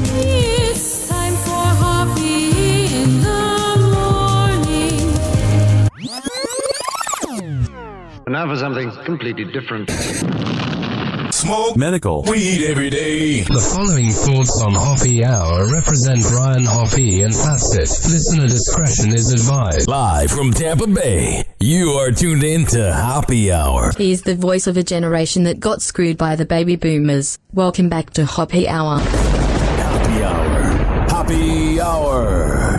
It's time for Hoppe in the morning. Now for something completely different. Smoke medical weed every day. The following thoughts on Hoppe Hour represent Ryan Hoppe and past it. Listener discretion is advised. Live from Tampa Bay, you are tuned in to Hoppe Hour. He's the voice of a generation that got screwed by the baby boomers. Welcome back to Hoppe Hour. Hoppe Hour. Hoppe Hour.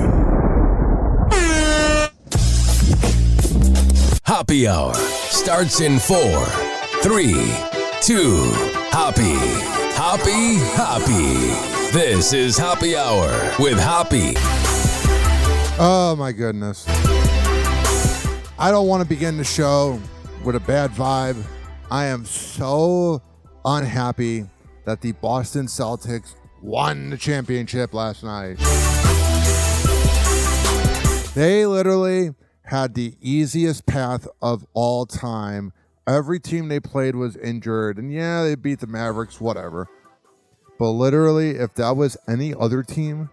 Hoppe Hour starts in 4, 3, 2, Hoppe. Hoppe, Hoppe. This is Hoppe Hour with Hoppe. Oh my goodness. I don't want to begin the show with a bad vibe. I am so unhappy that the Boston Celtics won the championship last night. They literally had the easiest path of all time. Every team they played was injured, and yeah, they beat the Mavericks, whatever. But literally, if that was any other team,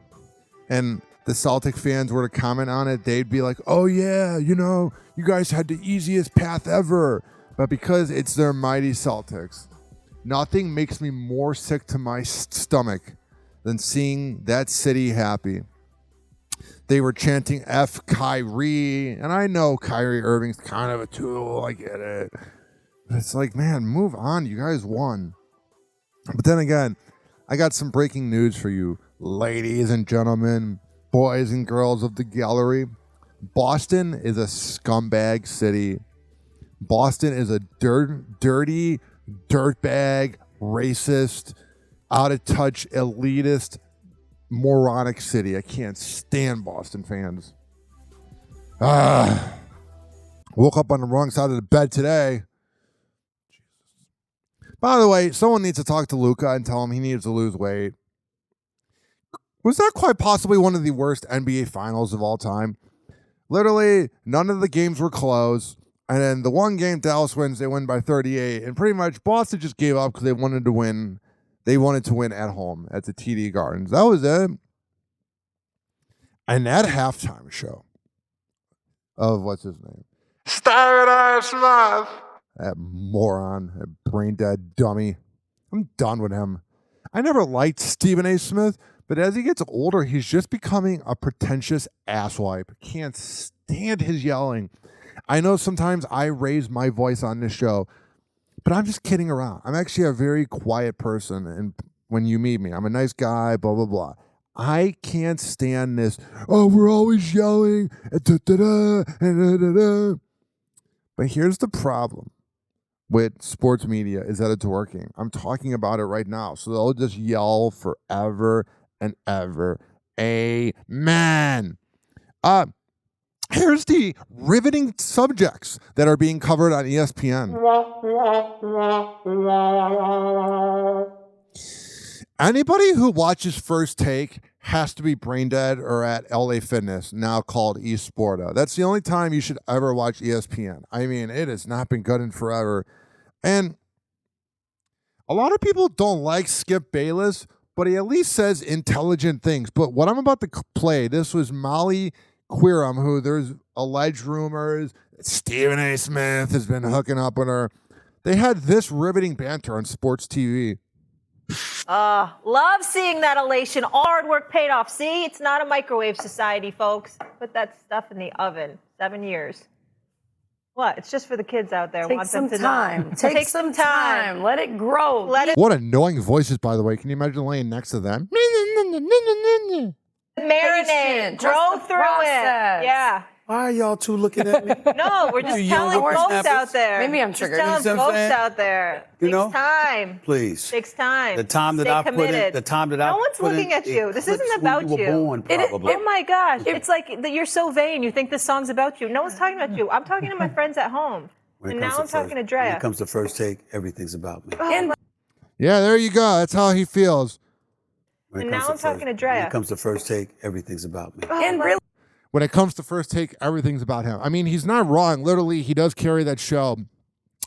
and the Celtic fans were to comment on it, they'd be like, oh yeah, you know, you guys had the easiest path ever. But because it's their mighty Celtics, nothing makes me more sick to my stomach than seeing that city happy. They were chanting F Kyrie, and I know Kyrie Irving's kind of a tool, I get it. But it's like, man, move on. You guys won. But then again, I got some breaking news for you, ladies and gentlemen, boys and girls of the gallery. Boston is a scumbag city. Boston is a dirty, dirtbag, racist, out-of-touch, elitist, moronic city. I can't stand Boston fans. Woke up on the wrong side of the bed today. By the way, someone needs to talk to Luka and tell him he needs to lose weight. Was that quite possibly one of the worst NBA finals of all time? Literally, none of the games were close. And then the one game Dallas wins, they win by 38. And pretty much Boston just gave up because they wanted to win. They wanted to win at home at the TD Gardens. That was it. And that halftime show of what's his name? Stephen Smith. That moron, that brain dead dummy. I'm done with him. I never liked Stephen A. Smith, but as he gets older, he's just becoming a pretentious asswipe. Can't stand his yelling. I know sometimes I raise my voice on this show, but I'm just kidding around. I'm actually a very quiet person, and when you meet me, I'm a nice guy, blah, blah, blah. I can't stand this, oh, we're always yelling, But here's the problem with sports media is that it's working. I'm talking about it right now. So they'll just yell forever and ever. Amen. Here's the riveting subjects that are being covered on ESPN. Anybody who watches First Take has to be brain dead or at LA Fitness, now called eSporta. That's the only time you should ever watch ESPN. I mean, it has not been good in forever. And a lot of people don't like Skip Bayless, but he at least says intelligent things. But what I'm about to play, this was Molly Queerum, who there's alleged rumors that Stephen A. Smith has been hooking up with her. They had this riveting banter on sports TV. Love seeing that elation. All hard work paid off. See, it's not a microwave society, folks. Put that stuff in the oven. 7 years. What? It's just for the kids out there. Take some time. Take some time. Let it grow. What annoying voices, by the way. Can you imagine laying next to them? Marinate. Grow through it. Yeah. Why are y'all two looking at me? No, we're just telling folks out there. Maybe I'm triggered. Just telling folks out there. Takes time. Please. Takes time. The time that I put in. The time that I. No one's looking at you. This isn't about you. Born, probably. Oh my gosh! It's like you're so vain. You think this song's about you. No one's talking about you. I'm talking to my friends at home, and now I'm talking to Drea. When it comes to First Take, everything's about me. Yeah, there you go. That's how he feels. And now I'm talking to Drea. When it comes to First Take, everything's about me. When it comes to First Take, everything's about him. I mean, he's not wrong. Literally, he does carry that show.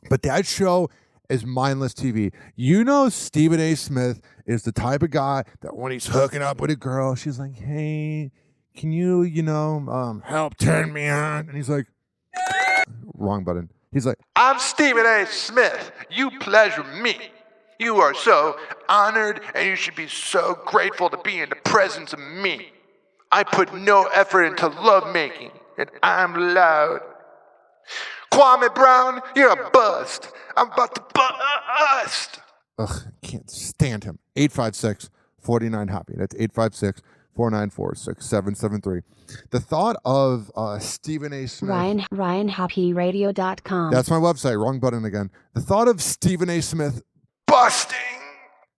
But that show is mindless TV. You know Stephen A. Smith is the type of guy that when he's hooking up with a girl, she's like, hey, can you, help turn me on? And he's like, wrong button. He's like, I'm Stephen A. Smith. You pleasure me. You are so honored, and you should be so grateful to be in the presence of me. I put no effort into lovemaking, and I'm loud. Kwame Brown, you're a bust. I'm about to bust. Ugh, can't stand him. 856-49-HOPPY. That's 856-494-6773. The thought of Stephen A. Smith. RyanHoppyRadio.com. That's my website. Wrong button again. The thought of Stephen A. Smith busting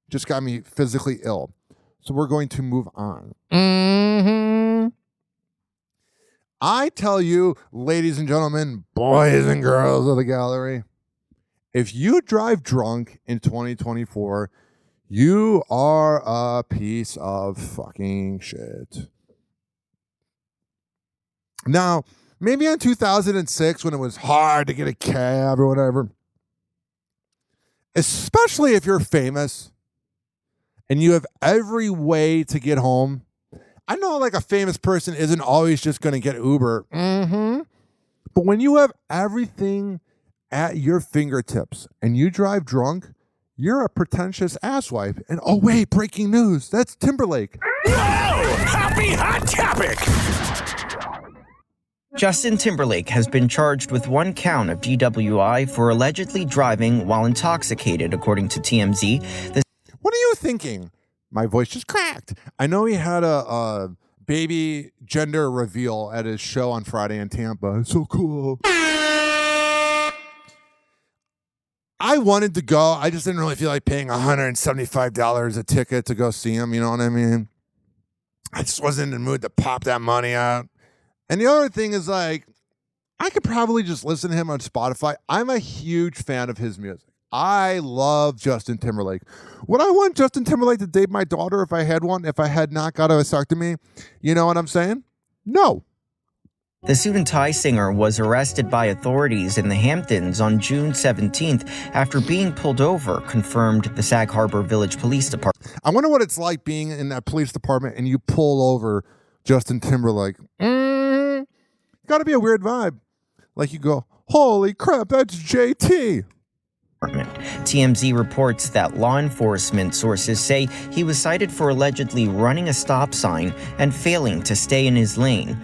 just got me physically ill. So we're going to move on. I tell you, ladies and gentlemen, boys and girls of the gallery, if you drive drunk in 2024, you are a piece of fucking shit. Now, maybe in 2006 when it was hard to get a cab or whatever, especially if you're famous and you have every way to get home. I know like a famous person isn't always just going to get Uber. But when you have everything at your fingertips and you drive drunk, you're a pretentious asswipe. And oh wait, breaking news. That's Timberlake. Happy hot topic! Justin Timberlake has been charged with 1 count of DWI for allegedly driving while intoxicated, according to TMZ. What are you thinking? My voice just cracked. I know he had a baby gender reveal at his show on Friday in Tampa. It's so cool. I wanted to go. I just didn't really feel like paying $175 a ticket to go see him. You know what I mean? I just wasn't in the mood to pop that money out. And the other thing is, like, I could probably just listen to him on Spotify. I'm a huge fan of his music. I love Justin Timberlake. Would I want Justin Timberlake to date my daughter if I had one, if I had not got a vasectomy? You know what I'm saying? No. The suit and tie singer was arrested by authorities in the Hamptons on June 17th after being pulled over, confirmed the Sag Harbor Village Police Department. I wonder what it's like being in that police department and you pull over Justin Timberlake. Got to be a weird vibe. Like you go, holy crap, that's JT. TMZ reports that law enforcement sources say he was cited for allegedly running a stop sign and failing to stay in his lane.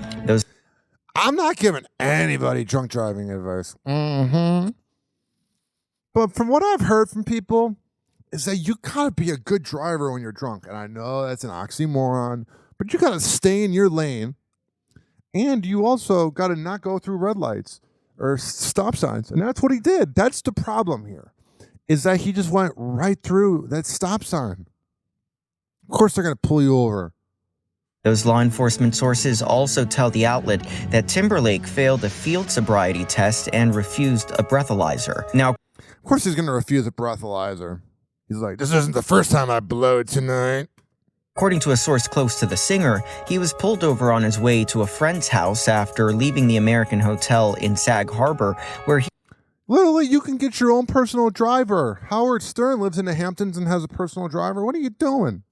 I'm not giving anybody drunk driving advice. But from what I've heard from people is that you gotta be a good driver when you're drunk. And I know that's an oxymoron, but you gotta stay in your lane. And you also gotta not go through red lights or stop signs. And that's what he did. That's the problem here, is that he just went right through that stop sign. Of course they're going to pull you over. Those law enforcement sources also tell the outlet that Timberlake failed a field sobriety test and refused a breathalyzer. Now, of course he's going to refuse a breathalyzer. He's like, this isn't the first time I blow it tonight. according to a source close to the singer, he was pulled over on his way to a friend's house after leaving the American Hotel in Sag Harbor, where he... Literally, you can get your own personal driver. Howard Stern lives in the Hamptons and has a personal driver. What are you doing?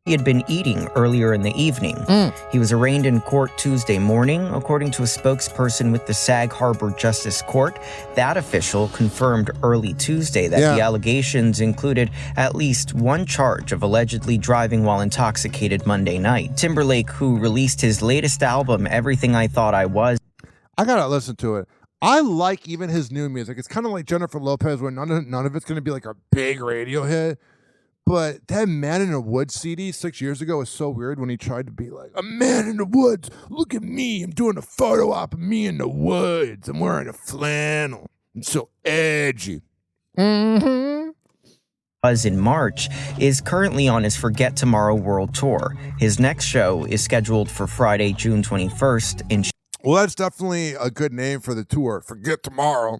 He had been eating earlier in the evening. He was arraigned in court Tuesday morning, according to a spokesperson with the Sag Harbor Justice Court. That official confirmed early Tuesday that the allegations included at least one charge of allegedly driving while intoxicated Monday night. Timberlake, who released his latest album, Everything I Thought I Was... I gotta listen to it. I like even his new music. It's kind of like Jennifer Lopez, where none of it's going to be like a big radio hit. But that Man in the Woods CD 6 years ago was so weird when he tried to be like, a man in the woods. Look at me. I'm doing a photo op of me in the woods. I'm wearing a flannel. I'm so edgy. Was in March, is currently on his Forget Tomorrow World Tour. His next show is scheduled for Friday, June 21st in Well, that's definitely a good name for the tour. Forget Tomorrow.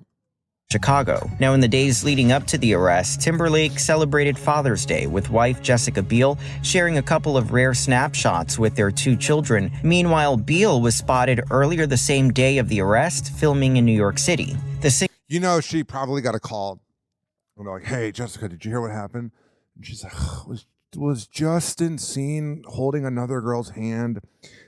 Chicago. Now, in the days leading up to the arrest, Timberlake celebrated Father's Day with wife Jessica Biel, sharing a couple of rare snapshots with their two children. Meanwhile, Biel was spotted earlier the same day of the arrest, filming in New York City. You know, she probably got a call And they're like, hey, Jessica, did you hear what happened? And she's like, was Justin seen holding another girl's hand?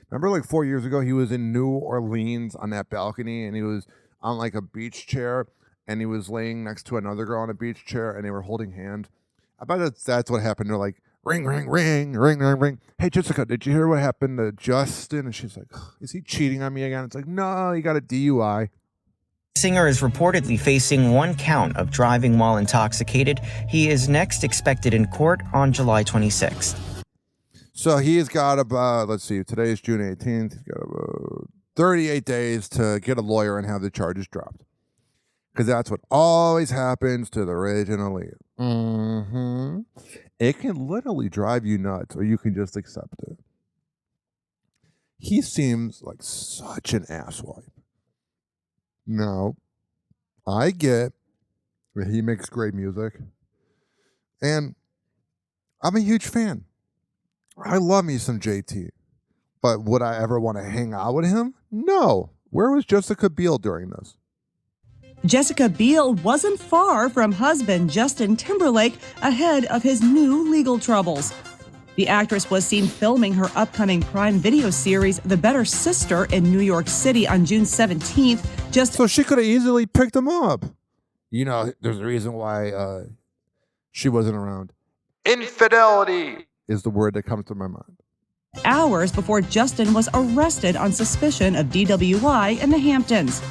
Remember like 4 years ago, he was in New Orleans on that balcony and he was on like a beach chair and he was laying next to another girl on a beach chair and they were holding hands. I bet that's what happened. They're like, ring, ring, ring, ring, ring, ring. Hey, Jessica, did you hear what happened to Justin? And she's like, is he cheating on me again? It's like, no, he got a DUI. Singer is reportedly facing 1 count of driving while intoxicated. He is next expected in court on July 26th. So he's got about, let's see, today is June 18th. He's got about 38 days to get a lawyer and have the charges dropped. Because that's what always happens to the original lead. Mm-hmm. It can literally drive you nuts, or you can just accept it. He seems like such an asswipe. Now, I get that he makes great music, and I'm a huge fan. I love me some JT, but would I ever want to hang out with him? No. Where was Jessica Biel during this? Jessica Biel wasn't far from husband Justin Timberlake ahead of his new legal troubles. The actress was seen filming her upcoming Prime Video series, The Better Sister, in New York City on June 17th. So she could have easily picked him up. You know, there's a reason why she wasn't around. Infidelity is the word that comes to my mind. Hours before Justin was arrested on suspicion of DWI in the Hamptons.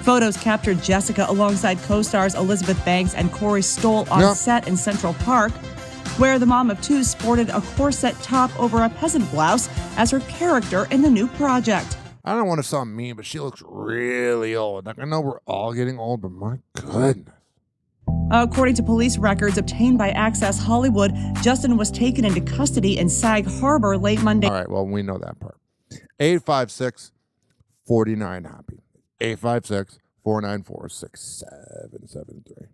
Photos captured Jessica alongside co-stars Elizabeth Banks and Corey Stoll on set in Central Park, where the mom of 2 sported a corset top over a peasant blouse as her character in the new project. I don't want to sound mean, but she looks really old. Like, I know we're all getting old, but my goodness. According to police records obtained by Access Hollywood, Justin was taken into custody in Sag Harbor late Monday. All right, well, we know that part. 856-49-HOPPY. 856-494-6773.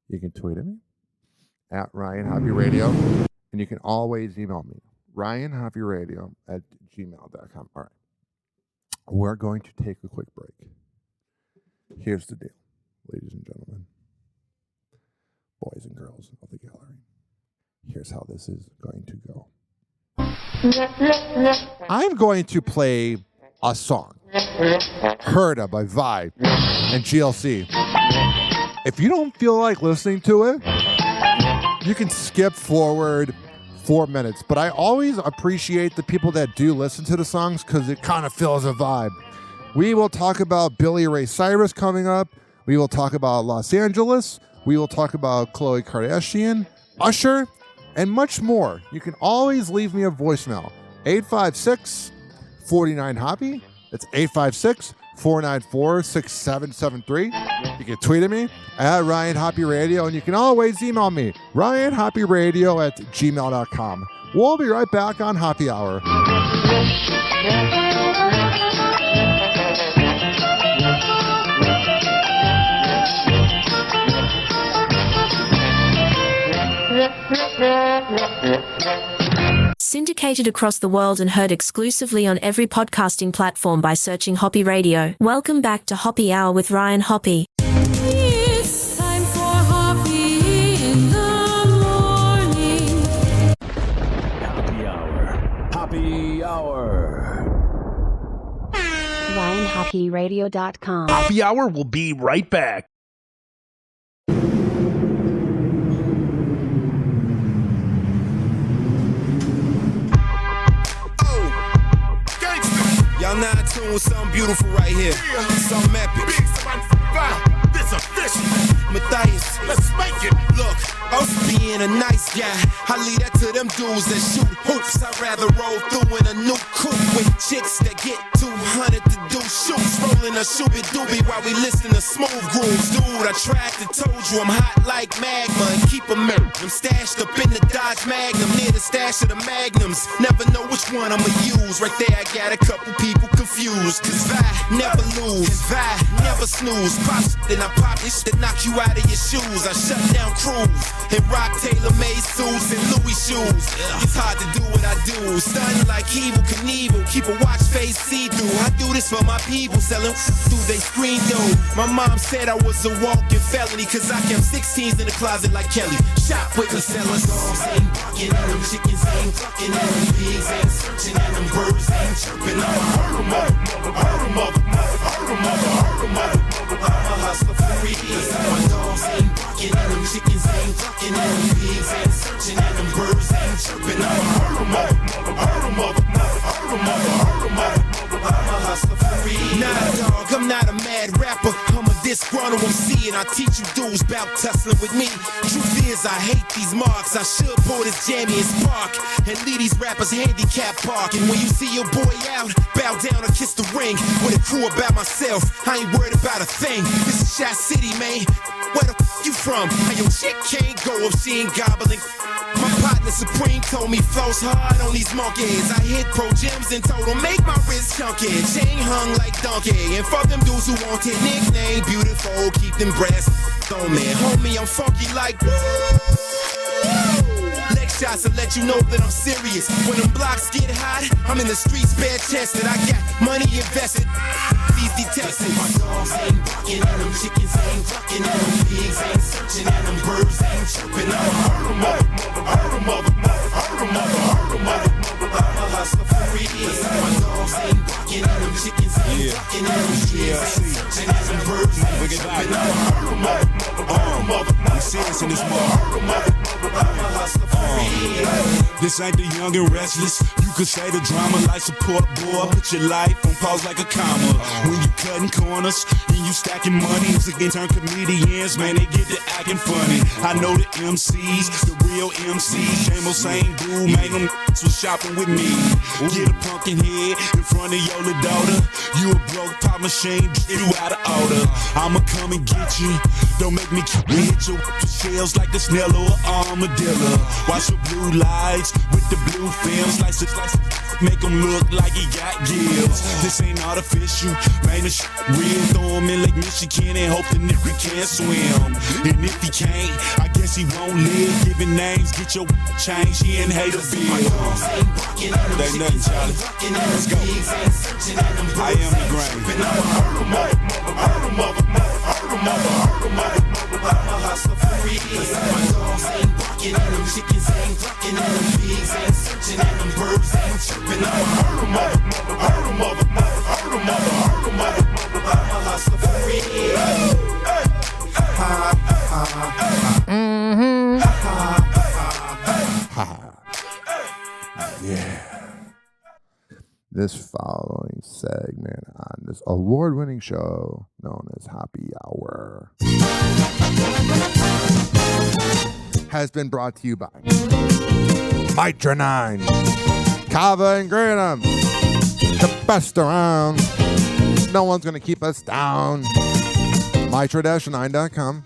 You can tweet at me at Ryan Hoppe Radio, and you can always email me, ryanhopperadio@gmail.com. All right. We're going to take a quick break. Here's the deal, ladies and gentlemen, boys and girls of the gallery. Here's how this is going to go. I'm going to play a song, Herda by Vibe and GLC. If you don't feel like listening to it, you can skip forward 4 minutes. But I always appreciate the people that do listen to the songs because it kind of fills a vibe. We will talk about Billy Ray Cyrus coming up. We will talk about Los Angeles. We will talk about Khloe Kardashian, Usher, and much more. You can always leave me a voicemail. 856-49-HOPPY. That's 856-494-6773. You can tweet at me at Ryan Hoppe Radio, and you can always email me, ryanhopperadio@gmail.com. We'll be right back on Hoppe Hour. Syndicated across the world and heard exclusively on every podcasting platform by searching Hoppe Radio. Welcome back to Hoppe Hour with Ryan Hoppe. It's time for Hoppe in the morning. Hoppe Hour. Hoppe Hour. RyanHoppeRadio.com. Hoppe Hour will be right back. Y'all now in tune with something beautiful right here. Something epic. This official. Matthias, let's make it. Look, us being a nice guy, I leave that to them dudes that shoot hoops. I'd rather roll through in a new coupe with chicks that get 200 to do shoots. Rolling a shooby doobie while we listen to smooth grooves. Dude, I tried to told you I'm hot like magma and keep them stashed up in the Dodge Magnum near the stash of the Magnums. Never know which one I'ma use. Right there, I got a couple people confused. Cause I never lose, I never snooze. Pop shit, then I pop this shit that knock you out of your shoes. I shut down crews and rock tailor-made suits and Louis shoes. It's hard to do what I do fools, stunning like Evil Knievel. Keep a watch face see-through. I do this for my people, selling through they screen door. My mom said I was a walking felony, cause I kept 16s in the closet like Kelly. Shop with the sellers. Dogs ain't barking at them, chickens ain't clucking at them, pigs ain't searching at them, birds ain't chirping. I'm a hustler for real. My dogs ain't barking at them, chickens ain't clucking at them, pigs ain't searching at them, birds ain't chirping. I'm a hustler for real. Nah, dog, I'm not a mad rapper. I'm a disgruntled MC, and I teach you dudes about tussling with me. Truth is, I hate these marks. I should pull this jammy and spark and leave these rappers handicap park. And when you see your boy out, bow down or kiss the ring. With a crew about myself, I ain't worried about a thing. This is Shot City, man. Where the f you from? How your chick can't go if she ain't gobbling. My partner Supreme told me flows hard on these monkeys. I hit Pro Gyms and told them make my wrist chunky. Chain hung like donkey. And fuck them dudes who want it. Nickname beautiful, keep them breasts on me. Homie, I'm funky like leg shots to let you know that I'm serious. When them blocks get hot, I'm in the streets bare chested. I got money invested. These detested. My dogs ain't barking at them, chickens ain't clucking at them, pigs ain't searching at them, birds ain't chirping. I'm a hustler for real. My dogs ain't barking at them, chickens ain't clucking at them, pigs ain't searching at them, birds ain't chirping. I'm serious in this mother. This ain't the young and restless. You could say the drama like support boy. Put your life on pause like a comma. When you cutting corners and you stacking money, again turn comedians, man, they get to acting funny. I know the MCs, the real MCs. Same old same dude, man, them was shopping with me. Get a pumpkin head in front of your little daughter. You a broke pop machine, get you out of order. I'ma come and get you. Don't make me hit your shells like a snail or armadillo. Watch the blue lights with the blue films, like make him look like he got gills. This ain't artificial, man, this real. Throw him in Lake Michigan and hope the nigga can't swim. And if he can't, I guess he won't live. Giving names, get your change, he ain't hate a bill. That ain't nothing, Charlie. Let's go. I am the grain. I'm a hustler for real. My dogs ain't barking at them, chickens ain't clucking at them, pigs ain't searching at them, birds ain't chirping. I'm a hustler for real. Yeah. This following segment on this award-winning show known as Hoppe Hour has been brought to you by Mitra 9, Kava and Granum, the best around. No one's going to keep us down. Mitra-9.com.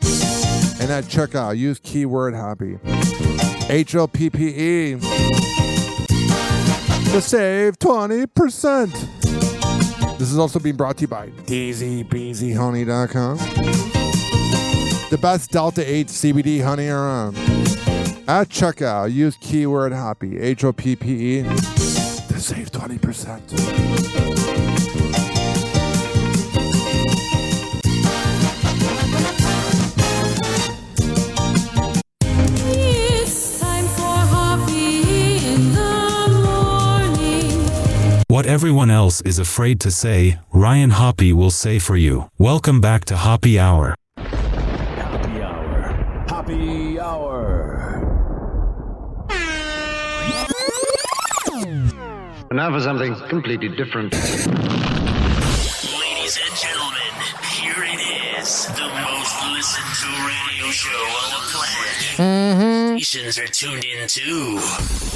And at checkout, use keyword Hoppe. HOPPE. To save 20%. This is also being brought to you by DZBZHoney.com. The best Delta 8 CBD honey around. At checkout, use keyword Hoppe, HOPPE, to save 20%. What everyone else is afraid to say, Ryan Hoppe will say for you. Welcome back to Hoppe Hour. Hoppe Hour. Hoppe Hour. Now for something completely different. Ladies and gentlemen, here it is, the most listened to radio show on the planet. Stations are tuned in to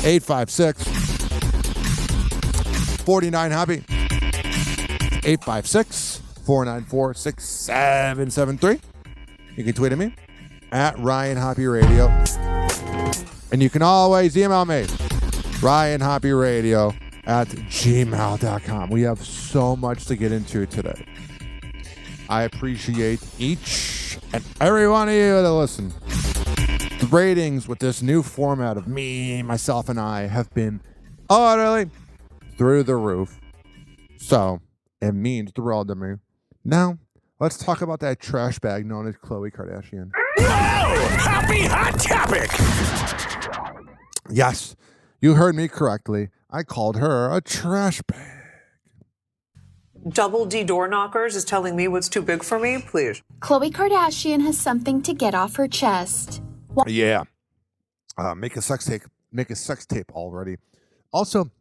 856-49-HOPPE. 856-494-6773. You can tweet at me at Ryan Hoppe Radio. And you can always email me, ryanhopperadio@gmail.com. We have so much to get into today. I appreciate each and every one of you that listen. The ratings with this new format of me, myself, and I have been utterly through the roof. So it means the world to me. Now, let's talk about that trash bag known as Khloe Kardashian. Happy hot topic. Yes, you heard me correctly. I called her a trash bag. Double D door knockers is telling me what's too big for me, please. Khloe Kardashian has something to get off her chest. Yeah. Make a sex tape already. Also,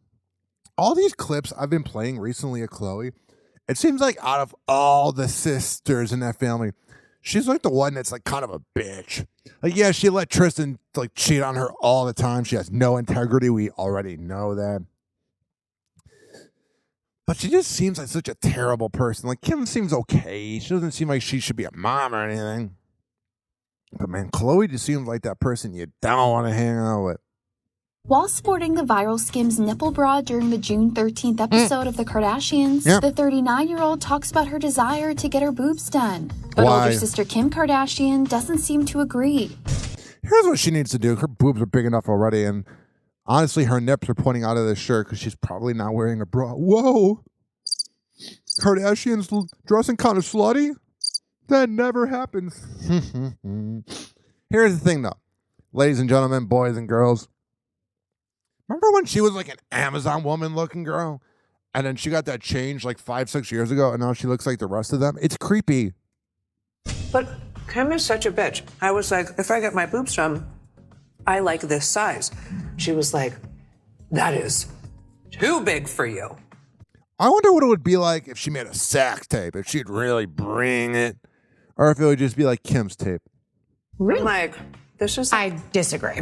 all these clips I've been playing recently of Khloe, it seems like out of all the sisters in that family, she's like the one that's like kind of a bitch. Like, yeah, she let Tristan like cheat on her all the time. She has no integrity. We already know that. But she just seems like such a terrible person. Like, Kim seems okay. She doesn't seem like she should be a mom or anything. But man, Khloe just seems like that person you don't want to hang out with. While sporting the viral Skims nipple bra during the June 13th episode of The Kardashians, the 39-year-old talks about her desire to get her boobs done. But older sister Kim Kardashian doesn't seem to agree. Here's what she needs to do. Her boobs are big enough already, and honestly, her nips are pointing out of this shirt because she's probably not wearing a bra. Whoa! Kardashians dressing kind of slutty? That never happens. Here's the thing, though. Ladies and gentlemen, boys and girls. Remember when she was like an Amazon woman looking girl? And then she got that change like 5-6 years ago, and now she looks like the rest of them? It's creepy. But Kim is such a bitch. I was like, if I get my boobs done, I like this size. She was like, that is too big for you. I wonder what it would be like if she made a sex tape, if she'd really bring it, or if it would just be like Kim's tape. Really? I'm like, this is... I disagree.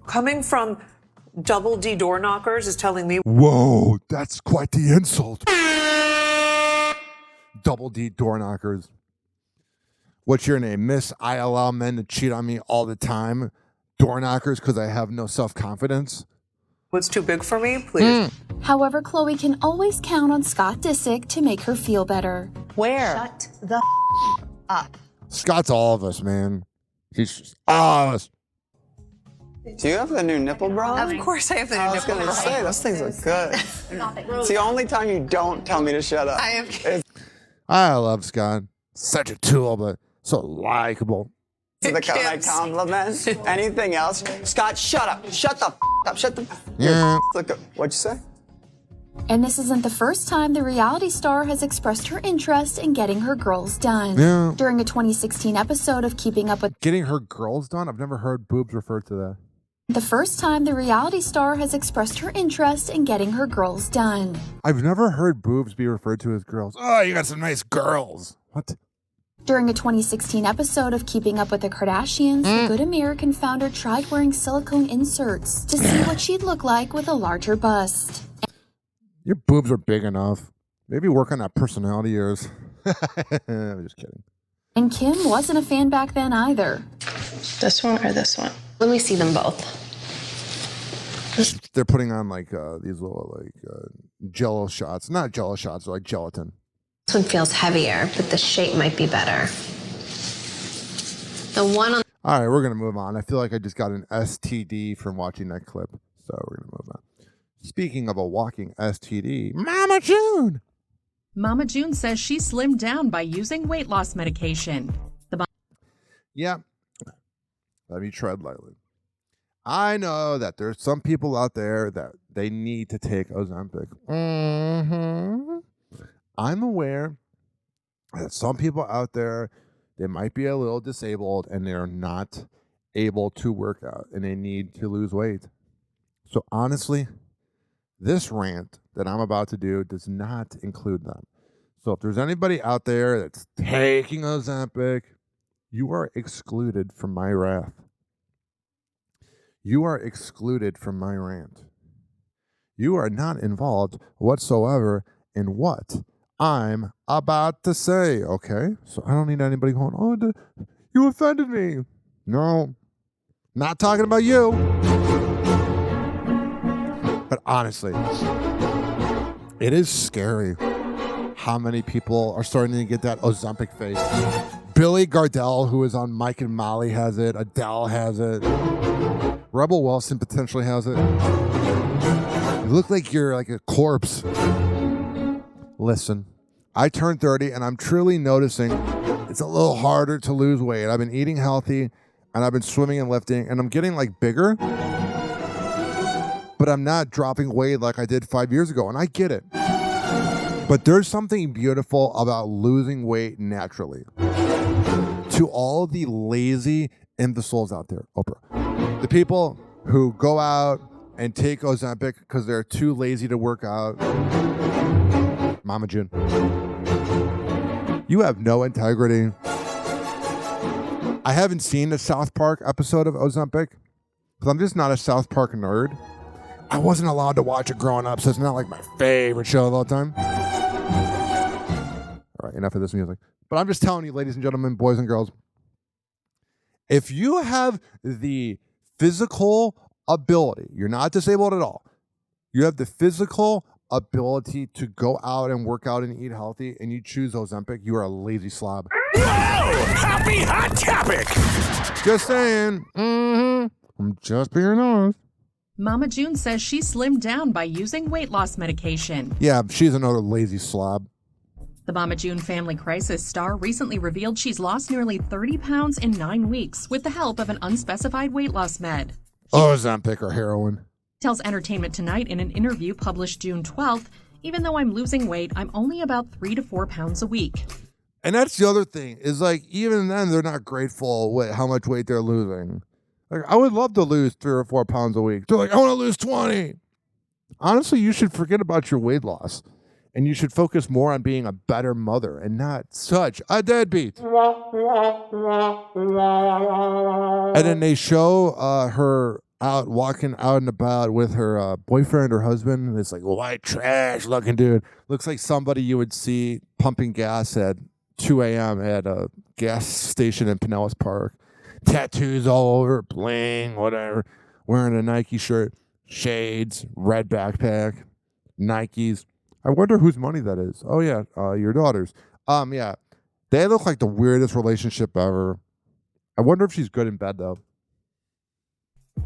Coming from Double D door knockers is telling me... Whoa, that's quite the insult. Double D door knockers. What's your name? Miss, I allow men to cheat on me all the time. Door knockers because I have no self-confidence. What's too big for me? Please. However, Khloe can always count on Scott Disick to make her feel better. Where? Shut the up. Scott's all of us, man. He's just all of us. Do you have the new nipple bra? Of course I have the new nipple bra. I was going to say, those things are good. It's the only time you don't tell me to shut up. I love Scott. Such a tool, but so likable. The like compliment. Anything else? Scott, shut up. Shut the up. Shut the. Yeah. What'd you say? And this isn't the first time the reality star has expressed her interest in getting her girls done. Yeah. During a 2016 episode of Keeping Up with... Getting her girls done? I've never heard boobs referred to that. The first time the reality star has expressed her interest in getting her girls done. I've never heard boobs be referred to as girls. Oh, you got some nice girls. What? During a 2016 episode of Keeping Up with the Kardashians, the Good American founder tried wearing silicone inserts to see what she'd look like with a larger bust. Your boobs are big enough. Maybe work on that personality of yours. I'm just kidding. And Kim wasn't a fan back then either. This one or this one? Let me see them both. They're putting on like these little Jello shots. Not Jello shots, they're like gelatin. This one feels heavier, but the shape might be better. The one on... All right, we're going to move on. I feel like I just got an STD from watching that clip. So we're going to move on. Speaking of a walking STD, Mama June. Mama June says she slimmed down by using weight loss medication. Yeah. Let me tread lightly. I know that there's some people out there that they need to take Ozempic. I'm aware that some people out there, they might be a little disabled and they're not able to work out and they need to lose weight. So honestly, this rant that I'm about to do does not include them. So if there's anybody out there that's taking Ozempic, you are excluded from my wrath. You are excluded from my rant. You are not involved whatsoever in what I'm about to say, okay? So I don't need anybody going, oh, you offended me. No, not talking about you. But honestly, it is scary how many people are starting to get that Ozempic face. Billy Gardell, who is on Mike and Molly, has it. Adele has it. Rebel Wilson potentially has it. You look like you're like a corpse. Listen, I turned 30 and I'm truly noticing it's a little harder to lose weight. I've been eating healthy and I've been swimming and lifting and I'm getting like bigger, but I'm not dropping weight like I did 5 years ago. And I get it. But there's something beautiful about losing weight naturally. To all the lazy imbeciles out there, Oprah, the people who go out and take Ozempic because they're too lazy to work out, Mama June, you have no integrity. I haven't seen the South Park episode of Ozempic because I'm just not a South Park nerd. I wasn't allowed to watch it growing up, so it's not like my favorite show of all time. All right, enough of this music. But I'm just telling you, ladies and gentlemen, boys and girls, if you have the physical ability, you're not disabled at all, you have the physical ability to go out and work out and eat healthy, and you choose Ozempic, you are a lazy slob. Oh, happy hot topic! Just saying. I'm just being honest. Mama June says she slimmed down by using weight loss medication. Yeah, she's another lazy slob. The Mama June Family Crisis star recently revealed she's lost nearly 30 pounds in 9 weeks with the help of an unspecified weight loss med. Ozempic or heroin. Tells Entertainment Tonight in an interview published June 12th, even though I'm losing weight, I'm only about 3 to 4 pounds a week. And that's the other thing, is like, even then, they're not grateful with how much weight they're losing. Like, I would love to lose 3 or 4 pounds a week. They're like, I want to lose 20. Honestly, you should forget about your weight loss. And you should focus more on being a better mother and not such a deadbeat. And then they show her out walking out and about with her boyfriend or husband. It's like white trash looking dude. Looks like somebody you would see pumping gas at 2 a.m. at a gas station in Pinellas Park. Tattoos all over, bling, whatever. Wearing a Nike shirt, shades, red backpack, Nikes. I wonder whose money that is. Oh, yeah, your daughter's. Yeah, they look like the weirdest relationship ever. I wonder if she's good in bed, though.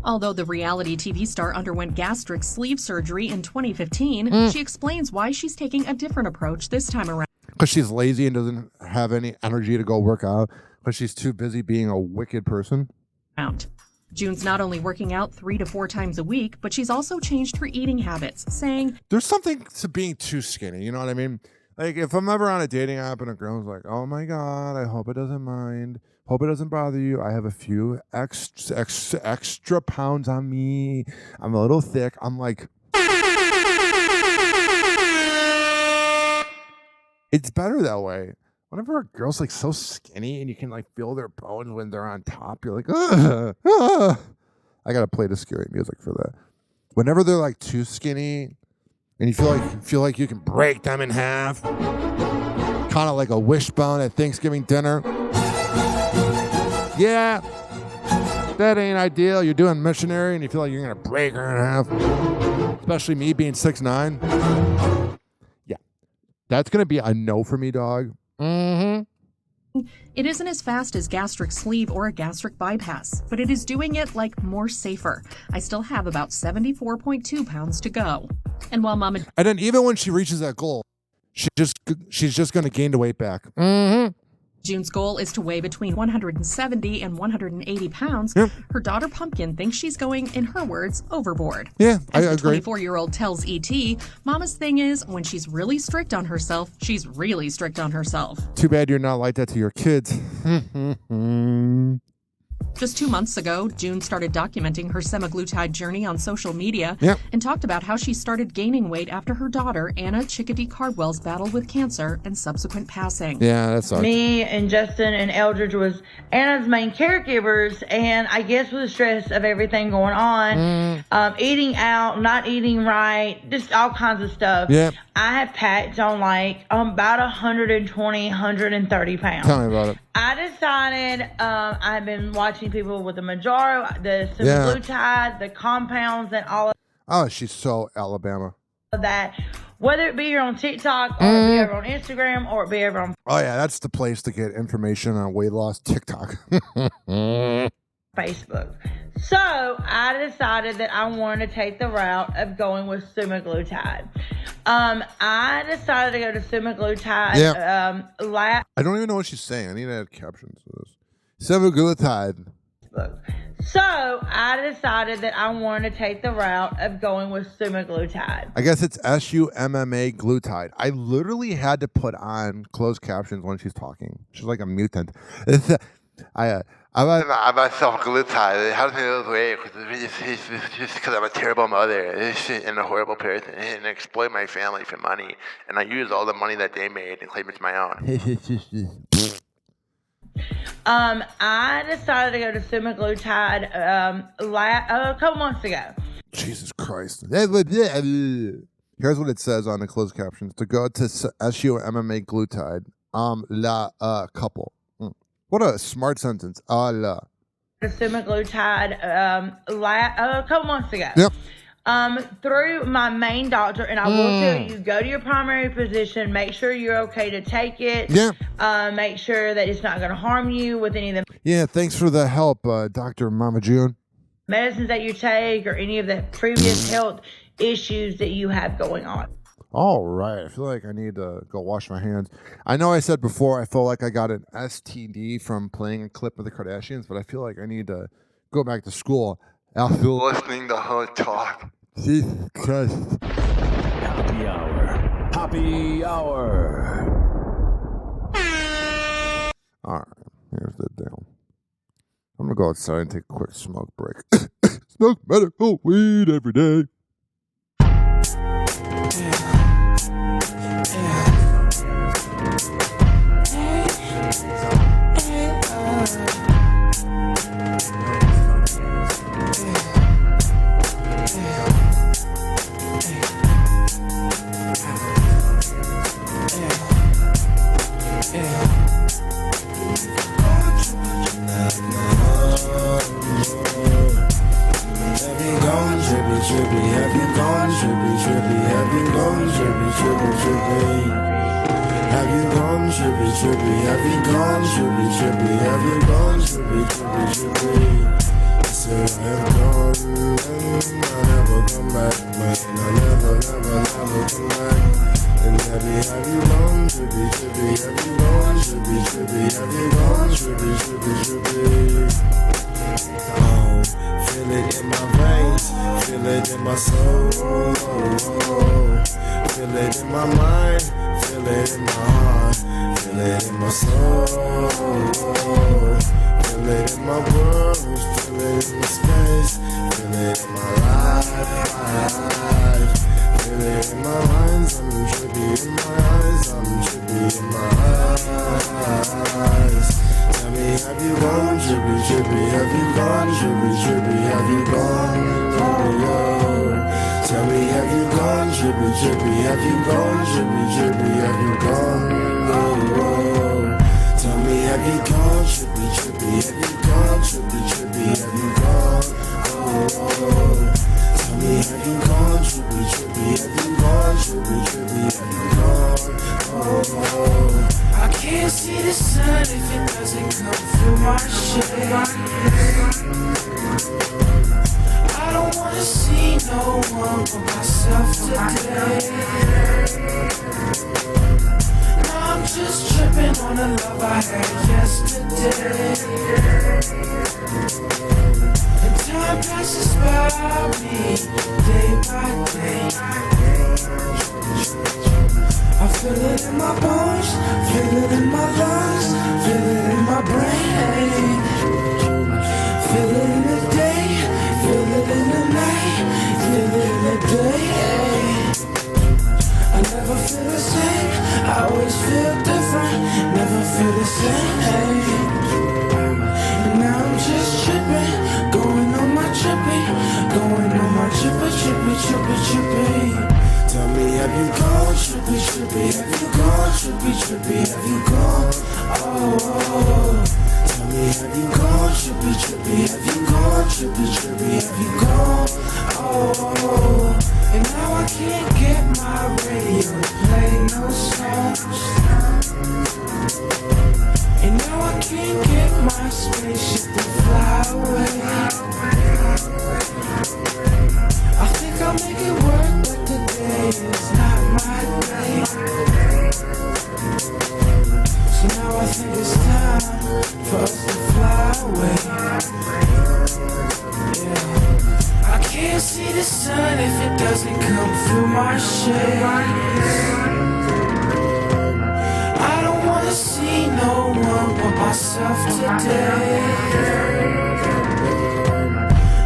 Although the reality TV star underwent gastric sleeve surgery in 2015, she explains why she's taking a different approach this time around. Because she's lazy and doesn't have any energy to go work out. Because she's too busy being a wicked person. June's not only working out 3 to 4 times a week, but she's also changed her eating habits, saying, there's something to being too skinny, you know what I mean? Like, if I'm ever on a dating app and a girl's like, oh my God, I hope it doesn't mind. Hope it doesn't bother you. I have a few extra pounds on me. I'm a little thick. I'm like, it's better that way. Whenever a girl's like so skinny and you can like feel their bones when they're on top, you're like, ugh, ugh. I gotta play the scary music for that. Whenever they're like too skinny and you feel like you can break them in half, kind of like a wishbone at Thanksgiving dinner. Yeah, that ain't ideal. You're doing missionary and you feel like you're gonna break her in half. Especially me being 6'9". Yeah, that's gonna be a no for me, dog. It isn't as fast as gastric sleeve or a gastric bypass, but it is doing it like more safer. I still have about 74.2 pounds to go. And while Mama... And then even when she reaches that goal, she's just going to gain the weight back. June's goal is to weigh between 170 and 180 pounds. Yep. Her daughter Pumpkin thinks she's going, in her words, overboard. Yeah, As I agree. The 24-year-old tells E.T., Mama's thing is, when she's really strict on herself, she's really strict on herself. Too bad you're not like that to your kids. Just 2 months ago, June started documenting her semaglutide journey on social media and talked about how she started gaining weight after her daughter, Anna Chickadee Cardwell's battle with cancer and subsequent passing. Yeah, that sucks. Me and Justin and Eldridge was Anna's main caregivers, and I guess with the stress of everything going on, eating out, not eating right, just all kinds of stuff. Yeah. I have packed on like about 120, 130 pounds. Tell me about it. I decided I've been watching people with the Manjaro, the semaglutide, the compounds, and all of Oh, she's so Alabama. that. Whether it be here on TikTok or it be over on Instagram or it be over on Oh, yeah, that's the place to get information on weight loss. TikTok. Facebook. Facebook. So I decided that I wanted to take the route of going with semaglutide. I decided to go to semaglutide. Yeah. I don't even know what she's saying. I need to add captions to this. Semaglutide. So I decided that I wanted to take the route of going with semaglutide. I guess it's SUMMA glutide. I literally had to put on closed captions when she's talking. She's like a mutant. I'm myself glutide. It helps me lose weight just because I'm a terrible mother and a horrible person and exploit my family for money. And I use all the money that they made and claim it's my own. I decided to go to semaglutide a couple months ago. Jesus Christ. Here's what it says on the closed captions. To go to SUMMA glutide, couple. What a smart sentence. La. Semaglutide a couple months ago. Yep. Through my main doctor, and I will tell you, go to your primary physician, make sure you're okay to take it. Yeah. Make sure that it's not going to harm you with any of the Yeah, thanks for the help, Dr. Mama June. medicines that you take or any of the previous health issues that you have going on. All right. I feel like I need to go wash my hands. I know I said before I felt like I got an STD from playing a clip of the Kardashians, but I feel like I need to go back to school after listening to her talk. Jesus Christ. Happy Hour. Happy Hour. All right. Here's the deal. I'm going to go outside and take a quick smoke break. Smoke medical weed every day. And now I can't get my radio to play no songs. And now I can't get my spaceship to fly away. I think I'll make it work, but today is not my day. So now I think it's time for us to fly away. Yeah. I can't see the sun if it doesn't come through my shades. I don't wanna see no one but myself today.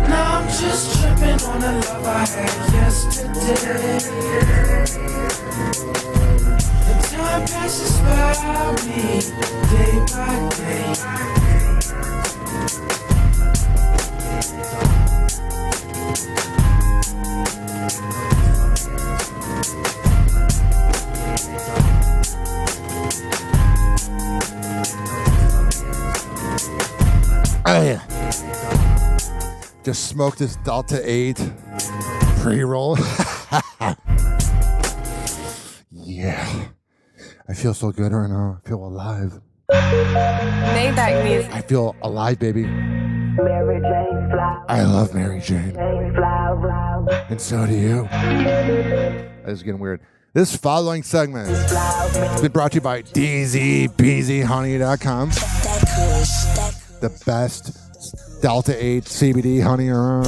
Now I'm just tripping on the love I had yesterday. The time passes by me day by day. Hey, just smoked this Delta 8 pre-roll. Yeah, I feel so good right now. I feel alive. Maybach music. I feel alive, baby. I love Mary Jane. And so do you. This is getting weird. This following segment has been brought to you by DZBZHoney.com. The best Delta 8 CBD honey around.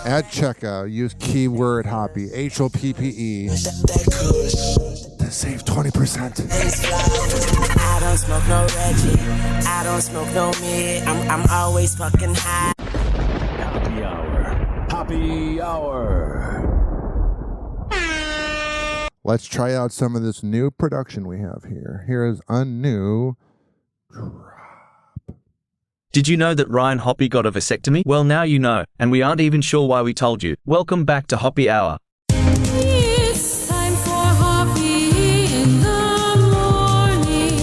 At checkout, use keyword Hoppe, Hoppe, to save 20%. I don't smoke no Reggie. I don't smoke no mid. I'm always fucking high. Hoppe Hour. Hoppe Hour. Let's try out some of this new production we have here. Here is a new drop. Did you know that Ryan Hoppe got a vasectomy? Well, now you know, and we aren't even sure why we told you. Welcome back to Hoppe Hour. It's time for Hoppe in the morning.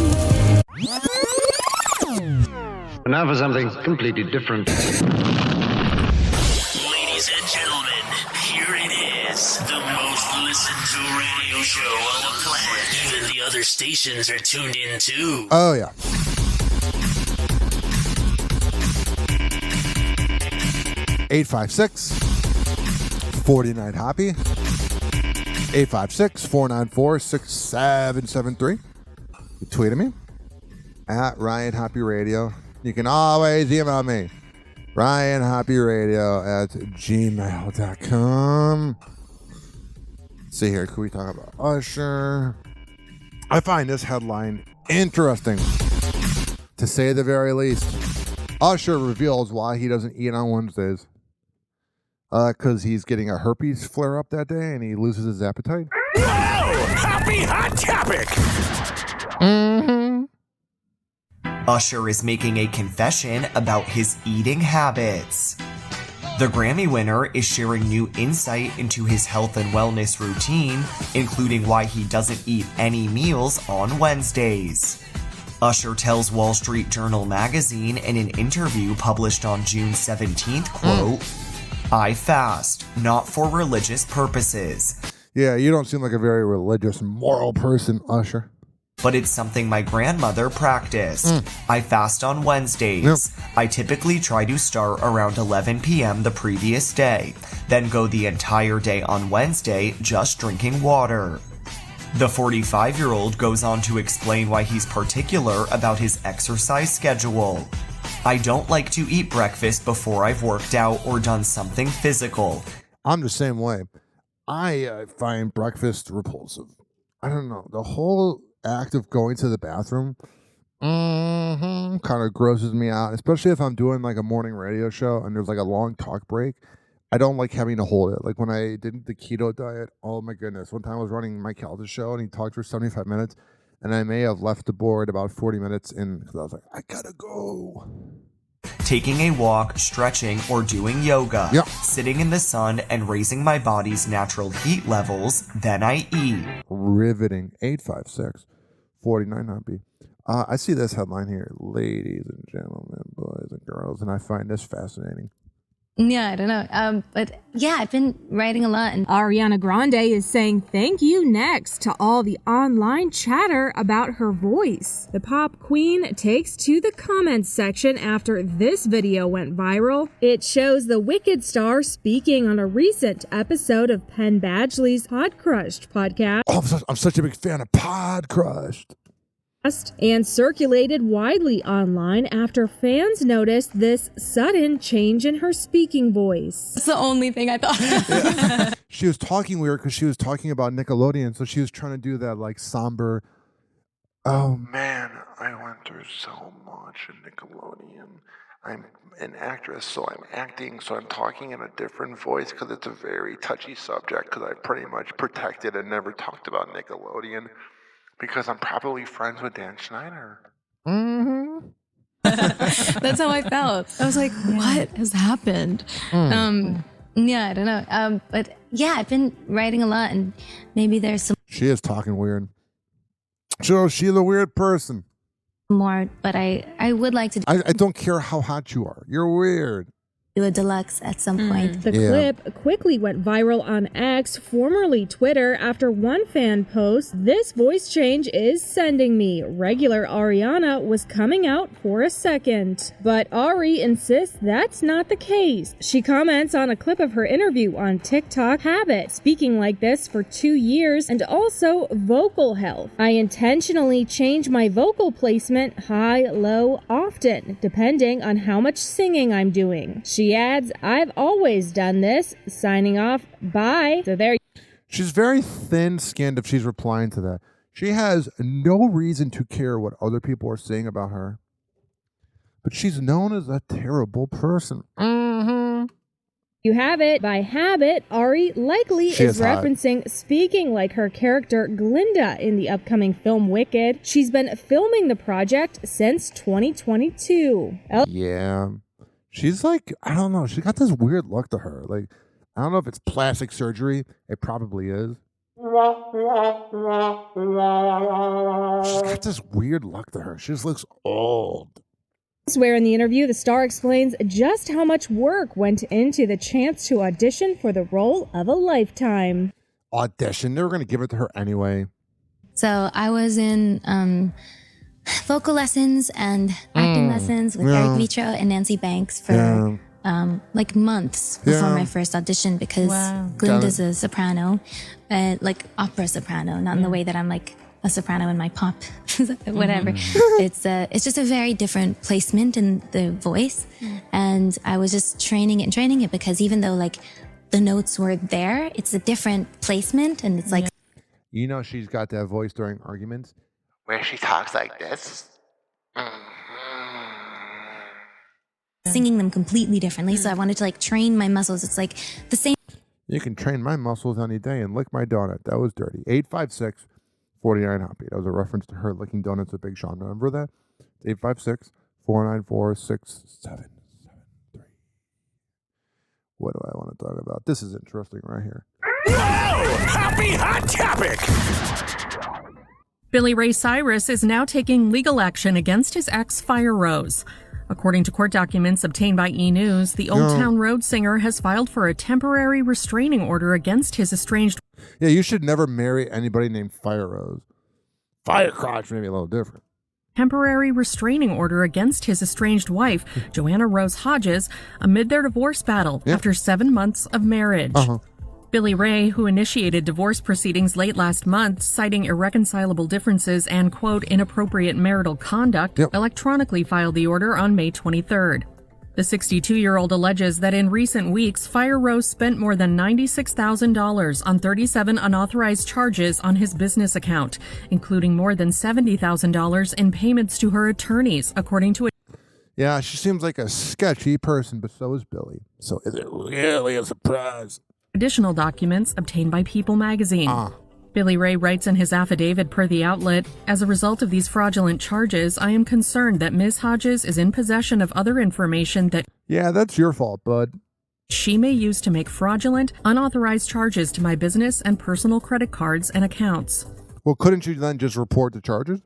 And now for something completely different. Ladies and gentlemen, here it is. The most listened to radio show on the planet. Even the other stations are tuned in too. Oh, yeah. 856-49-HOPPE. 856-494-6773. You tweet at me at Ryan Hoppe Radio. You can always email me, RyanHoppeRadio@gmail.com. Let's see here. Could we talk about Usher? I find this headline interesting, to say the very least. Usher reveals why he doesn't eat on Wednesdays. Because he's getting a herpes flare up that day and he loses his appetite. Oh, happy hot topic. Mm-hmm. Usher is making a confession about his eating habits. The Grammy winner is sharing new insight into his health and wellness routine, including why he doesn't eat any meals on Wednesdays. Usher tells Wall Street Journal magazine in an interview published on June 17th, quote, I fast, not for religious purposes. Yeah, you don't seem like a very religious, moral person, Usher. But it's something my grandmother practiced. I fast on Wednesdays. Yep. I typically try to start around 11 p.m. the previous day, then go the entire day on Wednesday just drinking water. The 45-year-old goes on to explain why he's particular about his exercise schedule. I don't like to eat breakfast before I've worked out or done something physical. I'm the same way. I find breakfast repulsive. I don't know. The whole act of going to the bathroom kind of grosses me out, especially if I'm doing like a morning radio show and there's like a long talk break. I don't like having to hold it. Like when I did the keto diet, oh my goodness. One time I was running Mike Calda's show and he talked for 75 minutes and I may have left the board about 40 minutes in because I was like, I gotta go. Taking a walk, stretching, or doing yoga. Yep. Sitting in the sun and raising my body's natural heat levels, then I eat. Riveting. 856-49-HOPPE. I see this headline here. Ladies and gentlemen, boys and girls, and I find this fascinating. Yeah, I don't know. But yeah, I've been writing a lot. And Ariana Grande is saying thank you next to all the online chatter about her voice. The pop queen takes to the comments section after this video went viral. It shows the Wicked star speaking on a recent episode of Penn Badgley's Pod Crushed podcast. Oh, I'm such a big fan of Pod Crushed. And circulated widely online after fans noticed this sudden change in her speaking voice. That's the only thing I thought. She was talking weird because she was talking about Nickelodeon, so she was trying to do that like somber. Oh man, I went through so much in Nickelodeon. I'm an actress, so I'm acting, so I'm talking in a different voice because it's a very touchy subject because I pretty much protected and never talked about Nickelodeon. Because I'm probably friends with Dan Schneider. Mm-hmm. That's how I felt. I was like, what has happened? Yeah, I don't know. But yeah, I've been writing a lot, and maybe there's some She is talking weird. So she's a weird person. more, but I would like to I don't care how hot you are. You're weird. do a deluxe at some point. The clip quickly went viral on X, formerly Twitter, after one fan post, "This voice change is sending me. Regular Ariana was coming out for a second." But Ari insists that's not the case. She comments on a clip of her interview on TikTok, "Habit, speaking like this for 2 years, and also vocal health. I intentionally change my vocal placement high, low, often, depending on how much singing I'm doing." She adds, "I've always done this." Signing off, bye. So there. She's very thin-skinned if she's replying to that. She has no reason to care what other people are saying about her. But she's known as a terrible person. You have it. By habit, Ari likely is referencing speaking like her character Glinda in the upcoming film Wicked. She's been filming the project since 2022. Yeah. She's like, I don't know. She's got this weird look to her. Like, I don't know if it's plastic surgery. It probably is. She's got this weird look to her. She just looks old. Elsewhere in the interview, the star explains just how much work went into the chance to audition for the role of a lifetime. Audition? They were going to give it to her anyway. So I was in vocal lessons and acting lessons with Eric Vitro and Nancy Banks for like months before my first audition because Glinda's a soprano, like opera soprano, not in the way that I'm like a soprano in my pop, whatever. It's just a very different placement in the voice, and I was just training it because even though like the notes were there, it's a different placement, and it's like you know she's got that voice during arguments where she talks like this. Singing them completely differently. So I wanted to like train my muscles. It's like the same. You can train my muscles any day and lick my donut. That was dirty. 856-49 Hoppe. That was a reference to her licking donuts with Big Sean. Remember that? 856-494-6773. What do I want to talk about? This is interesting right here. Whoa! Happy Hot Topic! Billy Ray Cyrus is now taking legal action against his ex, Fire Rose. According to court documents obtained by E! News, the Old Town Road singer has filed for a temporary restraining order against his estranged... Yeah, you should never marry anybody named Fire Rose. Firecrotch may be a little different. Temporary restraining order against his estranged wife, Joanna Rose Hodges, amid their divorce battle after 7 months of marriage. Billy Ray, who initiated divorce proceedings late last month, citing irreconcilable differences and, quote, inappropriate marital conduct, electronically filed the order on May 23rd. The 62-year-old alleges that in recent weeks, Fire Rose spent more than $96,000 on 37 unauthorized charges on his business account, including more than $70,000 in payments to her attorneys, according to a... Yeah, she seems like a sketchy person, but so is Billy. So is it really a surprise? Additional documents obtained by People magazine. Billy Ray writes in his affidavit per the outlet, "As a result of these fraudulent charges, I am concerned that Ms. Hodges is in possession of other information that..." Yeah, that's your fault, bud. "She may use to make fraudulent, unauthorized charges to my business and personal credit cards and accounts." Well, couldn't you then just report the charges?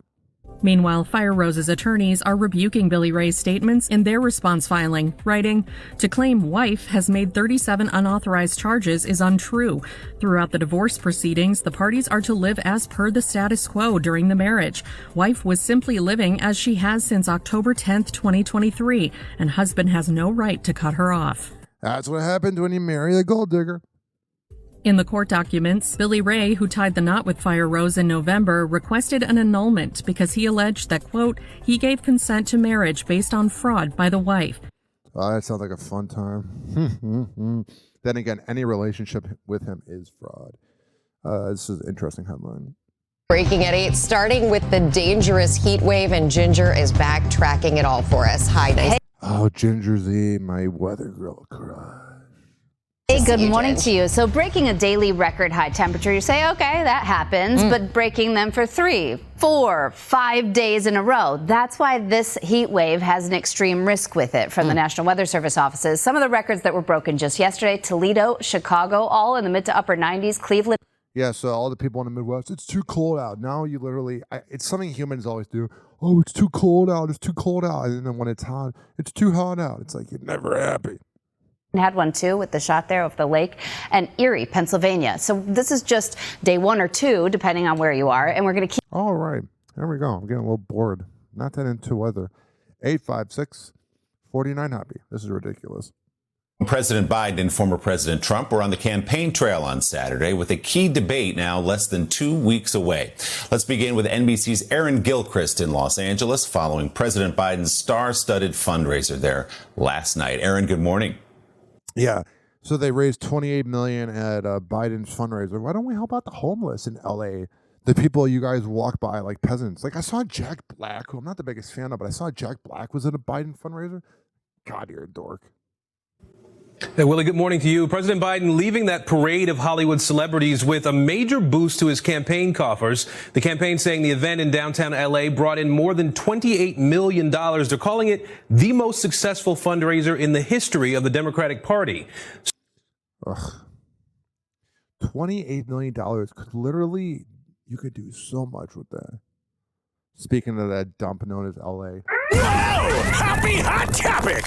Meanwhile, Fire Rose's attorneys are rebuking Billy Ray's statements in their response filing, writing, "To claim wife has made 37 unauthorized charges is untrue. Throughout the divorce proceedings, the parties are to live as per the status quo during the marriage. Wife was simply living as she has since October 10th, 2023, and husband has no right to cut her off." That's what happens when you marry a gold digger. In the court documents, Billy Ray, who tied the knot with Fire Rose in November, requested an annulment because he alleged that, quote, he gave consent to marriage based on fraud by the wife. Oh, that sounds like a fun time. Then again, any relationship with him is fraud. This is an interesting headline. Breaking at 8, starting with the dangerous heat wave, and Ginger is back tracking it all for us. Hi, nice. Oh, Ginger Z, my weather girl crush. Hey, good morning to you. So breaking a daily record high temperature, you say, okay, that happens, but breaking them for 3, 4, 5 days in a row. That's why this heat wave has an extreme risk with it from the National Weather Service offices. Some of the records that were broken just yesterday, Toledo, Chicago, all in the mid to upper 90s, Cleveland. Yeah, so all the people in the Midwest, it's too cold out. Now you literally, it's something humans always do. Oh, it's too cold out, it's too cold out. And then when it's hot, it's too hot out. It's like you're never happy. Had one too with the shot there of the lake, and Erie, Pennsylvania. So this is just day 1 or 2, depending on where you are, and we're going to keep. All right, there we go. I'm getting a little bored. Not that into weather. 856-49 Hoppe. This is ridiculous. President Biden and former President Trump were on the campaign trail on Saturday with a key debate now less than 2 weeks away. Let's begin with NBC's Aaron Gilchrist in Los Angeles following President Biden's star-studded fundraiser there last night. Aaron, good morning. Yeah, so they raised $28 million at Biden's fundraiser. Why don't we help out the homeless in LA? The people you guys walk by like peasants. Like I saw Jack Black, who I'm not the biggest fan of, but I saw Jack Black was at a Biden fundraiser. God, you're a dork. Hey, Willie, good morning to you. President Biden leaving that parade of Hollywood celebrities with a major boost to his campaign coffers. The campaign saying the event in downtown L.A. brought in more than $28 million. They're calling it the most successful fundraiser in the history of the Democratic Party. Ugh. $28 million could literally, you could do so much with that. Speaking of that dump known as L.A. Whoa! Happy Hot Topic!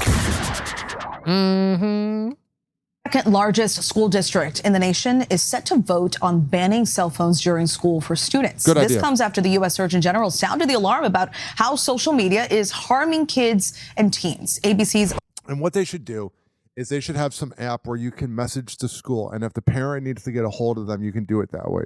Second largest school district in the nation is set to vote on banning cell phones during school for students. Good This idea. comes after the U.S. Surgeon General sounded the alarm about how social media is harming kids and teens. ABC's. And what they should do is they should have some app where you can message the school, and if the parent needs to get a hold of them, you can do it that way.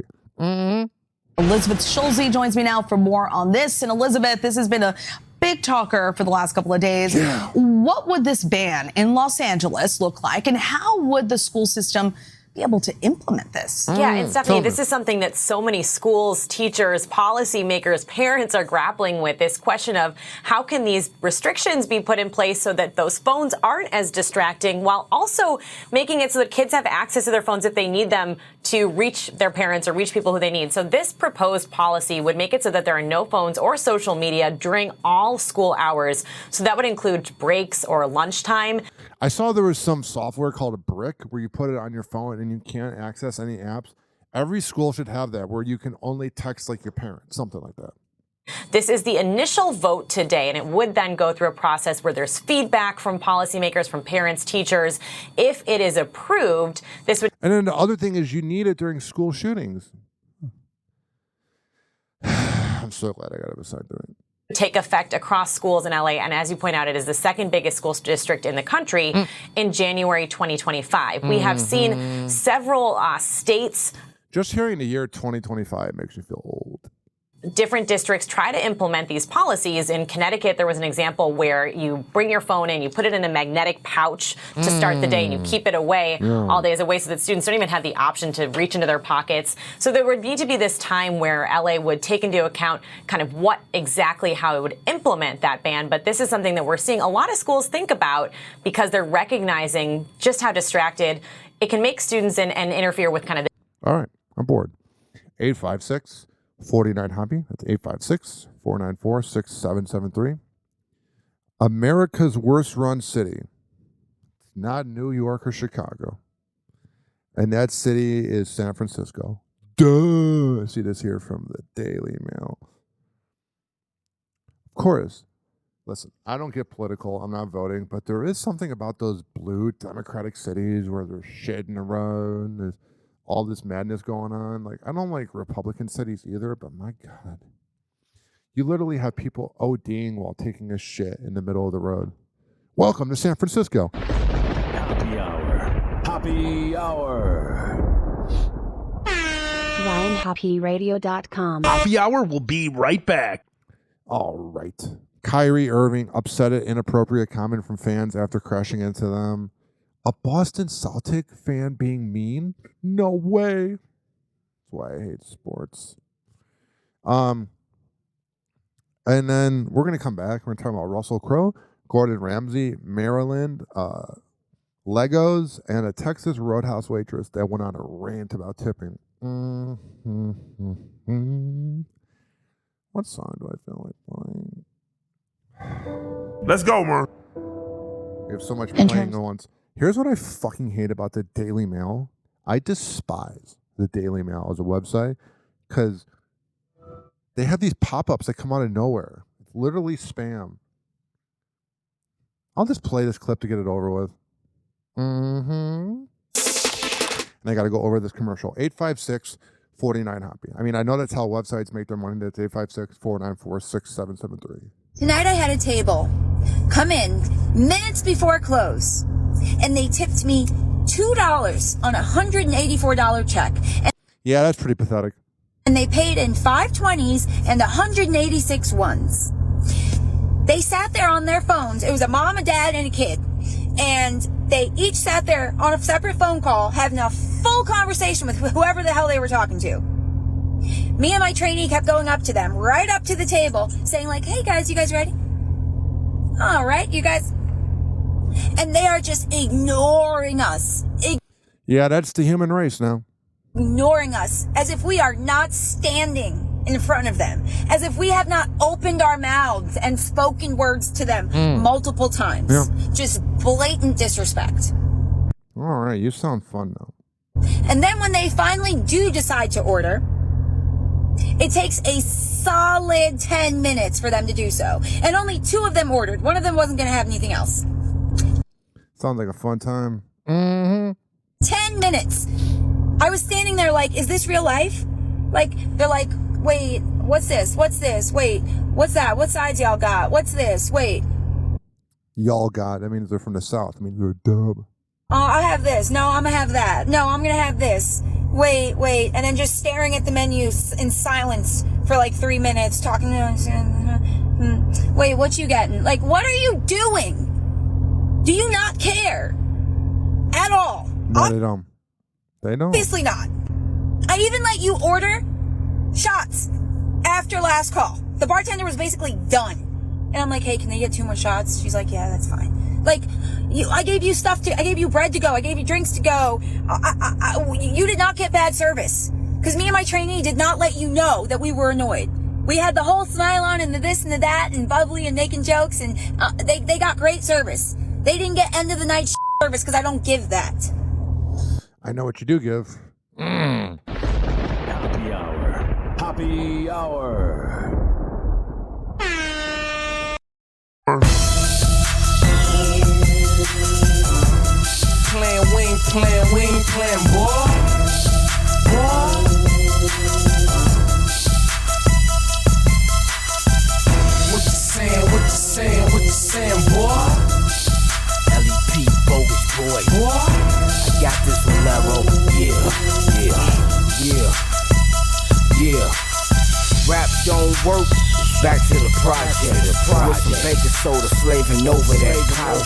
Elizabeth Schulze joins me now for more on this. And Elizabeth, this has been a big talker for the last couple of days. Yeah. What would this ban in Los Angeles look like, and how would the school system be able to implement this? Yeah, and Stephanie, this is something that so many schools, teachers, policymakers, parents are grappling with, this question of how can these restrictions be put in place so that those phones aren't as distracting, while also making it so that kids have access to their phones if they need them to reach their parents or reach people who they need. So this proposed policy would make it so that there are no phones or social media during all school hours. So that would include breaks or lunchtime. I saw there was some software called a brick where you put it on your phone and you can't access any apps. Every school should have that where you can only text like your parents, something like that. This is the initial vote today, and it would then go through a process where there's feedback from policymakers, from parents, teachers. If it is approved, this would. And then the other thing is you need it during school shootings. I'm so glad I got to decide doing it. Take effect across schools in LA. And as you point out, it is the second biggest school district in the country in January 2025. We have seen several states. Just hearing the year 2025 makes you feel old. Different districts try to implement these policies. In Connecticut, there was an example where you bring your phone in, you put it in a magnetic pouch to start the day, and you keep it away all day as a way so that students don't even have the option to reach into their pockets. So there would need to be this time where LA would take into account kind of what exactly how it would implement that ban. But this is something that we're seeing a lot of schools think about because they're recognizing just how distracted it can make students and interfere with kind of. All right, I'm bored. 856-49 Hoppe. That's 856-494-6773. America's worst run city. It's not New York or Chicago. And that city is San Francisco. Duh. I see this here from the Daily Mail. course, listen, I don't get political. I'm not voting, but there is something about those blue Democratic cities where there's shit in the road and there's all this madness going on. Like, I don't like Republican cities either, but my God. You literally have people ODing while taking a shit in the middle of the road. Welcome to San Francisco. Happy Hour. Happy Hour. RyanHoppeRadio.com. Happy Hour will be right back. All right. Kyrie Irving upset at inappropriate comment from fans after crashing into them. A Boston Celtic fan being mean? No way. That's why I hate sports. And then we're going to come back. We're going to talk about Russell Crowe, Gordon Ramsay, Maryland, Legos, and a Texas Roadhouse waitress that went on a rant about tipping. What song do I feel like playing? Let's go, man. We have so much playing at once. Here's what I fucking hate about the Daily Mail. I despise the Daily Mail as a website because they have these pop-ups that come out of nowhere. It's literally spam. I'll just play this clip to get it over with. And I got to go over this commercial. 856-49-HOPPE. I mean, I know that's how websites make their money. That's 856-494-6773. Tonight I had a table come in minutes before close, and they tipped me $2 on a $184 check. Yeah, that's pretty pathetic. And they paid in 520s and 186 ones. They sat there on their phones. It was a mom, a dad, and a kid. And they each sat there on a separate phone call, having a full conversation with whoever the hell they were talking to. Me and my trainee kept going up to them, right up to the table, saying like, hey guys, you guys ready? All right, you guys. And they are just ignoring us. Yeah, that's the human race now. Ignoring us as if we are not standing in front of them, as if we have not opened our mouths and spoken words to them multiple times. Yeah. Just blatant disrespect. All right, you sound fun though. And then when they finally do decide to order, it takes a solid 10 minutes for them to do so. And only 2 of them ordered. One of them wasn't going to have anything else. Sounds like a fun time. 10 minutes. I was standing there like, is this real life? Like, they're like, wait, what's this? What's this? Wait, what's that? What sides y'all got? What's this? Wait. Y'all got, that means they're from the South. I mean, they're dumb. Oh, I have this. No, I'm going to have that. No, I'm going to have this. Wait. And then just staring at the menu in silence for like 3 minutes, talking to them. Wait, what you getting? Like, what are you doing? Do you not care? At all? No, they don't. They don't. Obviously not. I even let you order shots after last call. The bartender was basically done. And I'm like, hey, can they get 2 more shots? She's like, yeah, that's fine. Like, I gave you stuff I gave you bread to go. I gave you drinks to go. You did not get bad service. Because me and my trainee did not let you know that we were annoyed. We had the whole smile on and the this and the that and bubbly and making jokes, and they got great service. They didn't get end of the night service because I don't give that. I know what you do give. Happy Hour. Happy Hour. We ain't playing, boy. What you saying, boy? LEP, bogus boy. I got this one, Laro. Yeah. Rap don't work. Back to the project. With some baking soda slaving over that power.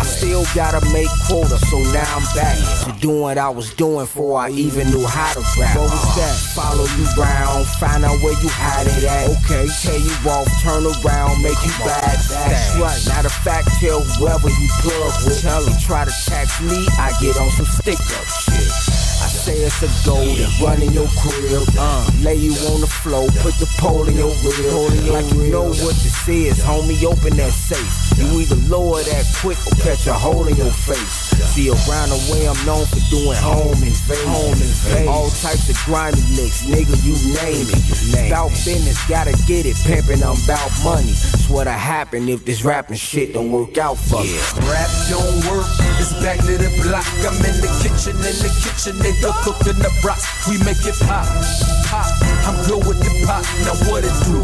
I still gotta make quota, so now I'm back to doing what I was doing before I even knew how to rap. What was that? Follow you round, find out where you hide it at. Okay, tell you off, turn around, make you back. That's right. Matter of fact, tell whoever you plug with. Tell him try to tax me, I get on some stick up shit. I say it's a goal to run in your crib. Lay you on the floor, put the pole in your reel. Like you know what this is, homie, open that safe. You either lower that quick or catch a hole in your face. See, around the way I'm known for doing home invasion. All types of grimy licks, nigga, you name it. Bout business, gotta get it, pimpin', I'm bout money. It's what'll happen if this rapping shit don't work out for me. Rap don't work, it's back to the block. I'm in the kitchen, nigga, cooking the rocks. We make it pop, pop. I'm good with the pop, now what it do?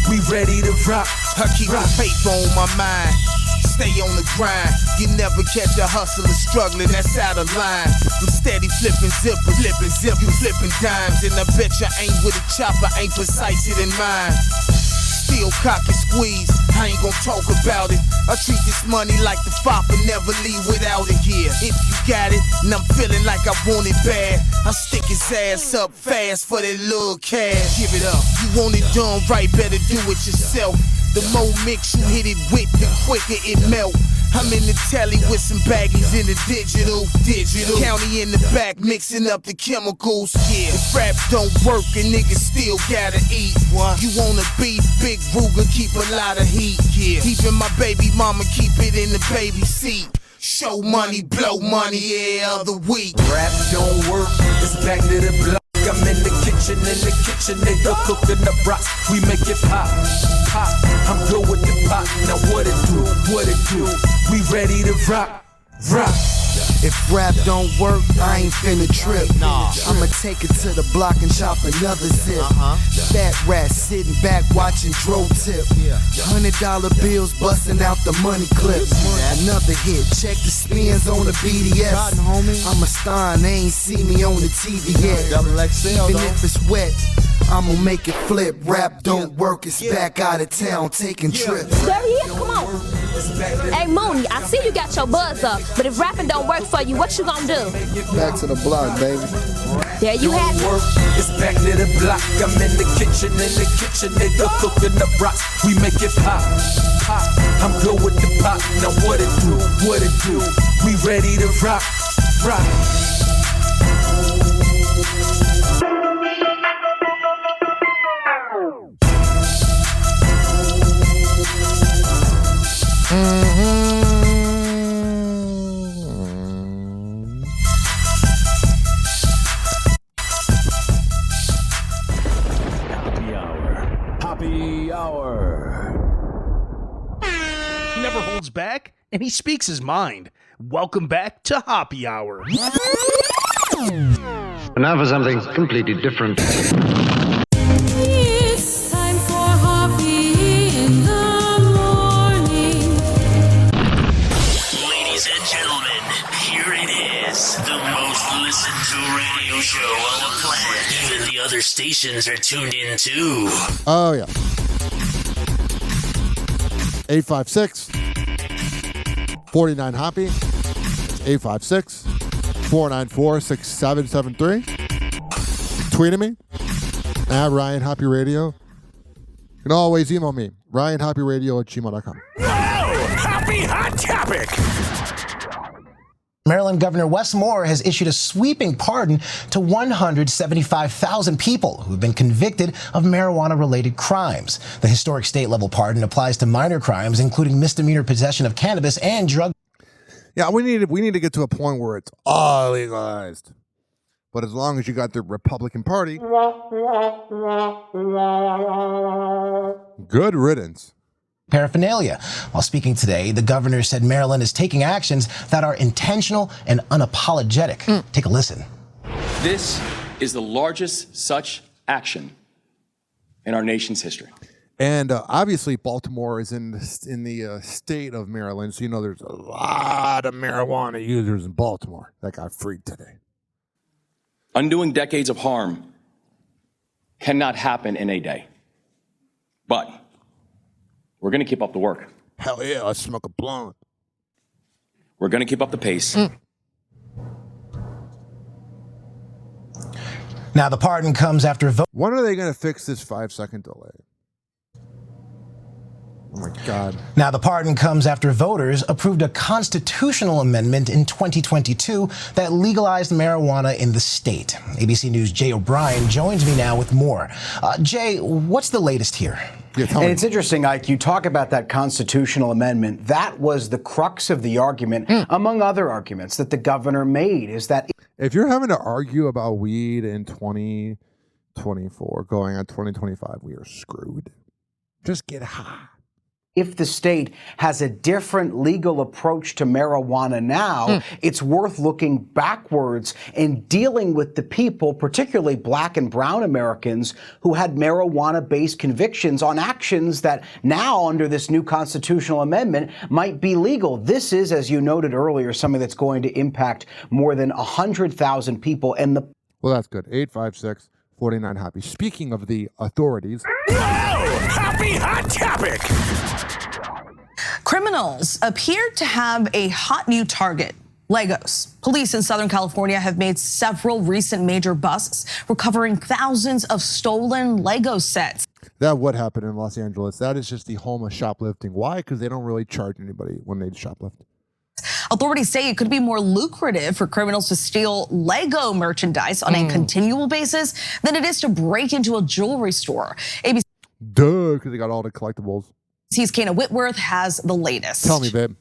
We ready to rock. I keep the paper on my mind. Stay on the grind. You never catch a hustler struggling, that's out of line. I'm steady flipping zippers, you flipping dimes. And I bet you ain't with a chopper, ain't precise it in mine. Still cock and squeeze, I ain't gon' talk about it. I treat this money like the fopper, never leave without it here. If you got it, and I'm feeling like I want it bad, I'll stick his ass up fast for that little cash. Give it up, you want it done right, better do it yourself. The more mix you hit it with, the quicker it melt. I'm in the telly with some baggies in the digital. County in the back mixing up the chemicals. Yeah, if rap don't work and niggas still gotta eat. You wanna beef, big Ruger, keep a lot of heat. Yeah, even my baby mama keep it in the baby seat. Show money, blow money every other week. Rap don't work, it's back to the block. I'm in the kitchen, nigga, cooking the rocks. We make it pop, pop. I'm good with the pop, now what it do? We ready to rock, rock. If rap don't work, I ain't finna trip. I'ma take it to the block and chop another zip. Fat rat sitting back watching Dro tip. $100 bills busting out the money clips. Another hit, check the spins on the BDS. I'm a star and they ain't see me on the TV yet. Even if it's wet, I'ma make it flip. Rap don't work, it's back out of town taking trips. There he is, come on. Hey Mooney, I see you got your buzz up, but if rapping don't work for you, what you gonna do? Back to the block, baby. There you have it. It's back to the block. I'm in the kitchen, nigga, cooking the rocks. We make it pop, pop. I'm good with the pop, now what it do? We ready to rock, rock. Hoppe Hour. He never holds back, and he speaks his mind. Welcome back to Hoppe Hour. And now for something completely different. It's time for Hoppe in the morning. Ladies and gentlemen, here it is. The most listened to radio show on the planet. Even the other stations are tuned in too. Oh, yeah. 856-49 Hoppe. 856-494-6773. Tweet at me at Ryan Hoppe Radio. You can always email me, ryanhopperadio@gmail.com. Happy hot topic. Maryland Governor Wes Moore has issued a sweeping pardon to 175,000 people who have been convicted of marijuana-related crimes. The historic state-level pardon applies to minor crimes, including misdemeanor possession of cannabis and drug. Yeah, we need to get to a point where it's all legalized. But as long as you got the Republican Party, good riddance. Paraphernalia. While speaking today, the governor said Maryland is taking actions that are intentional and unapologetic. Take a listen. This is the largest such action in our nation's history. And obviously, Baltimore is in the state of Maryland, so you know there's a lot of marijuana users in Baltimore that got freed today. Undoing decades of harm cannot happen in a day. But we're going to keep up the work. Hell yeah, let's smoke a blunt. We're going to keep up the pace. Now, the pardon comes after vote. When are they going to fix this 5-second delay? Oh my God. Now, the pardon comes after voters approved a constitutional amendment in 2022 that legalized marijuana in the state. ABC News' Jay O'Brien joins me now with more. Jay, what's the latest here? And it's interesting, Ike, you talk about that constitutional amendment. That was the crux of the argument, among other arguments that the governor made, is that if you're having to argue about weed in 2024 going on 2025, we are screwed. Just get high. if the state has a different legal approach to marijuana now, it's worth looking backwards and dealing with the people, particularly black and brown Americans, who had marijuana-based convictions on actions that now, under this new constitutional amendment, might be legal. This is, as you noted earlier, something that's going to impact more than 100,000 people. And the Well, that's good. 856-49-HOPPY. Speaking of the authorities. Happy Hot Topic! Criminals appear to have a hot new target. Legos. Police in Southern California have made several recent major busts, recovering thousands of stolen Lego sets. That would happen in Los Angeles. That is just the home of shoplifting. Why? Because they don't really charge anybody when they shoplift. Authorities say it could be more lucrative for criminals to steal Lego merchandise on a continual basis than it is to break into a jewelry store. ABC's Duh, because they got all the collectibles. Kana Whitworth has the latest. Tell me, babe.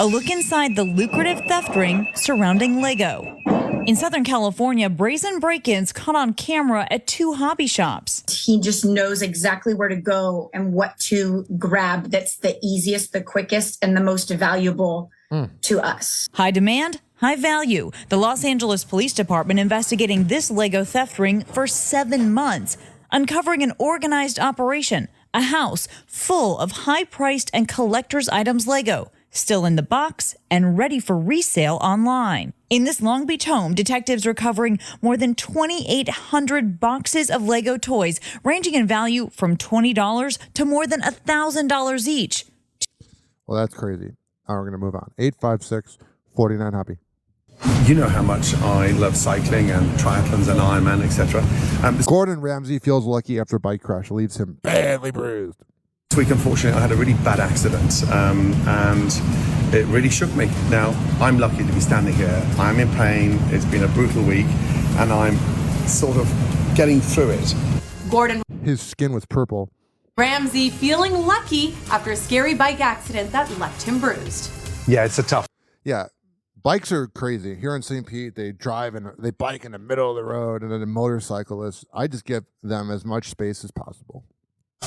A look inside the lucrative theft ring surrounding Lego. In Southern California, brazen break-ins caught on camera at two hobby shops. He just knows exactly where to go and what to grab that's the easiest, the quickest, and the most valuable to us. High demand, high value. The Los Angeles Police Department investigating this Lego theft ring for 7 months, uncovering an organized operation, a house full of high-priced and collector's items Lego, still in the box and ready for resale online. In this Long Beach home, detectives recovering more than 2,800 boxes of Lego toys, ranging in value from $20 to more than $1,000 each. Well, that's crazy. All right, we're going to move on. 856-49-HOPPY. You know how much I love cycling and triathlons and Ironman, etc. Gordon Ramsay feels lucky after a bike crash leaves him badly bruised. This week, unfortunately, I had a really bad accident, and it really shook me. Now, I'm lucky to be standing here. I'm in pain. It's been a brutal week, and I'm sort of getting through it. Gordon His skin was purple. Ramsay feeling lucky after a scary bike accident that left him bruised. Yeah, it's a tough. Yeah, bikes are crazy. Here in St. Pete, they drive and they bike in the middle of the road, and then the motorcyclists, I just give them as much space as possible.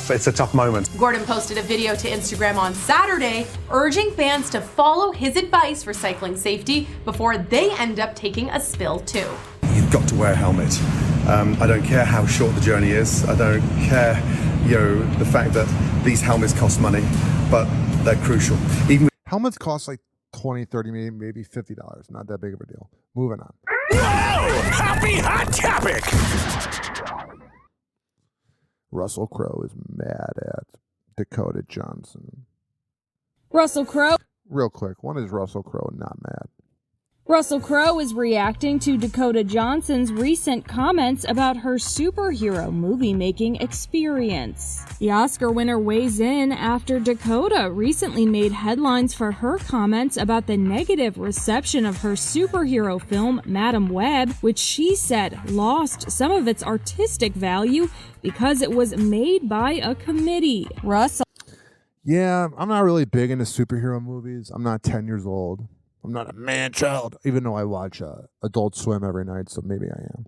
It's a tough moment. Gordon posted a video to Instagram on Saturday urging fans to follow his advice for cycling safety before they end up taking a spill too. You've got to wear a helmet. I don't care how short the journey is. I don't care, the fact that these helmets cost money, but they're crucial. Even helmets cost like $20, $30, maybe $50. Not that big of a deal. Moving on. Happy Hot Topic! Russell Crowe is mad at Dakota Johnson. Russell Crowe. Real quick, when is Russell Crowe not mad? Russell Crowe is reacting to Dakota Johnson's recent comments about her superhero movie-making experience. The Oscar winner weighs in after Dakota recently made headlines for her comments about the negative reception of her superhero film, Madam Web, which she said lost some of its artistic value because it was made by a committee. Russell. Yeah, I'm not really big into superhero movies. I'm not 10 years old. I'm not a man-child, even though I watch Adult Swim every night, so maybe I am.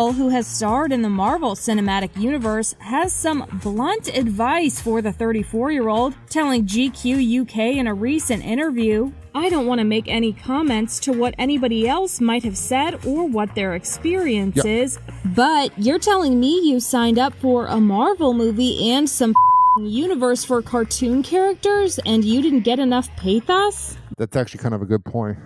Who has starred in the Marvel Cinematic Universe, has some blunt advice for the 34-year-old, telling GQ UK in a recent interview, "I don't want to make any comments to what anybody else might have said or what their experience is, but you're telling me you signed up for a Marvel movie and some universe for cartoon characters and you didn't get enough pathos?" That's actually kind of a good point.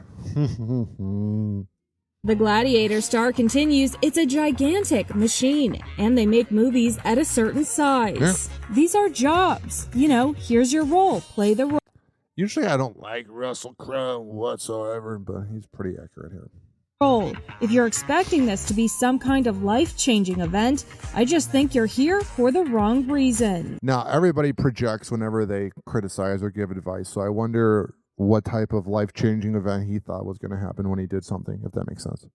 The Gladiator star continues, "It's a gigantic machine, and they make movies at a certain size. Yeah. These are jobs. Here's your role. Play the role." Usually I don't like Russell Crowe whatsoever, but he's pretty accurate here. If you're expecting this to be some kind of life-changing event, I just think you're here for the wrong reason. Now, everybody projects whenever they criticize or give advice, so I wonder what type of life-changing event he thought was going to happen when he did something, if that makes sense.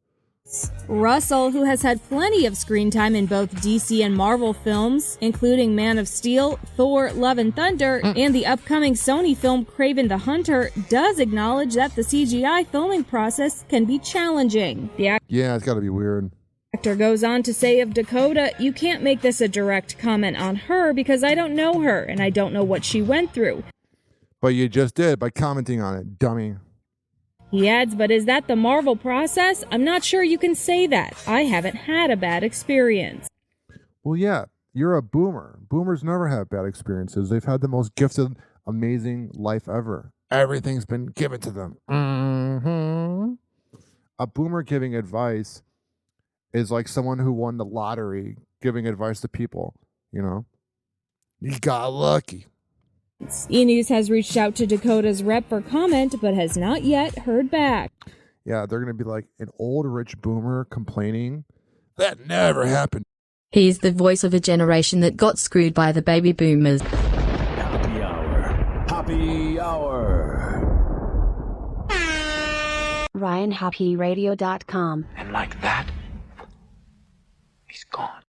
Russell, who has had plenty of screen time in both DC and Marvel films, including Man of Steel, Thor, Love and Thunder, and the upcoming Sony film Kraven the Hunter, does acknowledge that the CGI filming process can be challenging. Yeah, it's got to be weird. Actor goes on to say of Dakota, "You can't make this a direct comment on her because I don't know her and I don't know what she went through." But you just did by commenting on it, dummy. He adds, "But is that the Marvel process? I'm not sure you can say that. I haven't had a bad experience." Well, yeah, you're a boomer. Boomers never have bad experiences. They've had the most gifted, amazing life ever. Everything's been given to them. Mm-hmm. A boomer giving advice is like someone who won the lottery giving advice to people, you know? You got lucky. E! News has reached out to Dakota's rep for comment, but has not yet heard back. Yeah, they're going to be like an old rich boomer complaining. That never happened. He's the voice of a generation that got screwed by the baby boomers. Happy Hour. Happy Hour. RyanHoppeRadio.com. And like that, he's gone.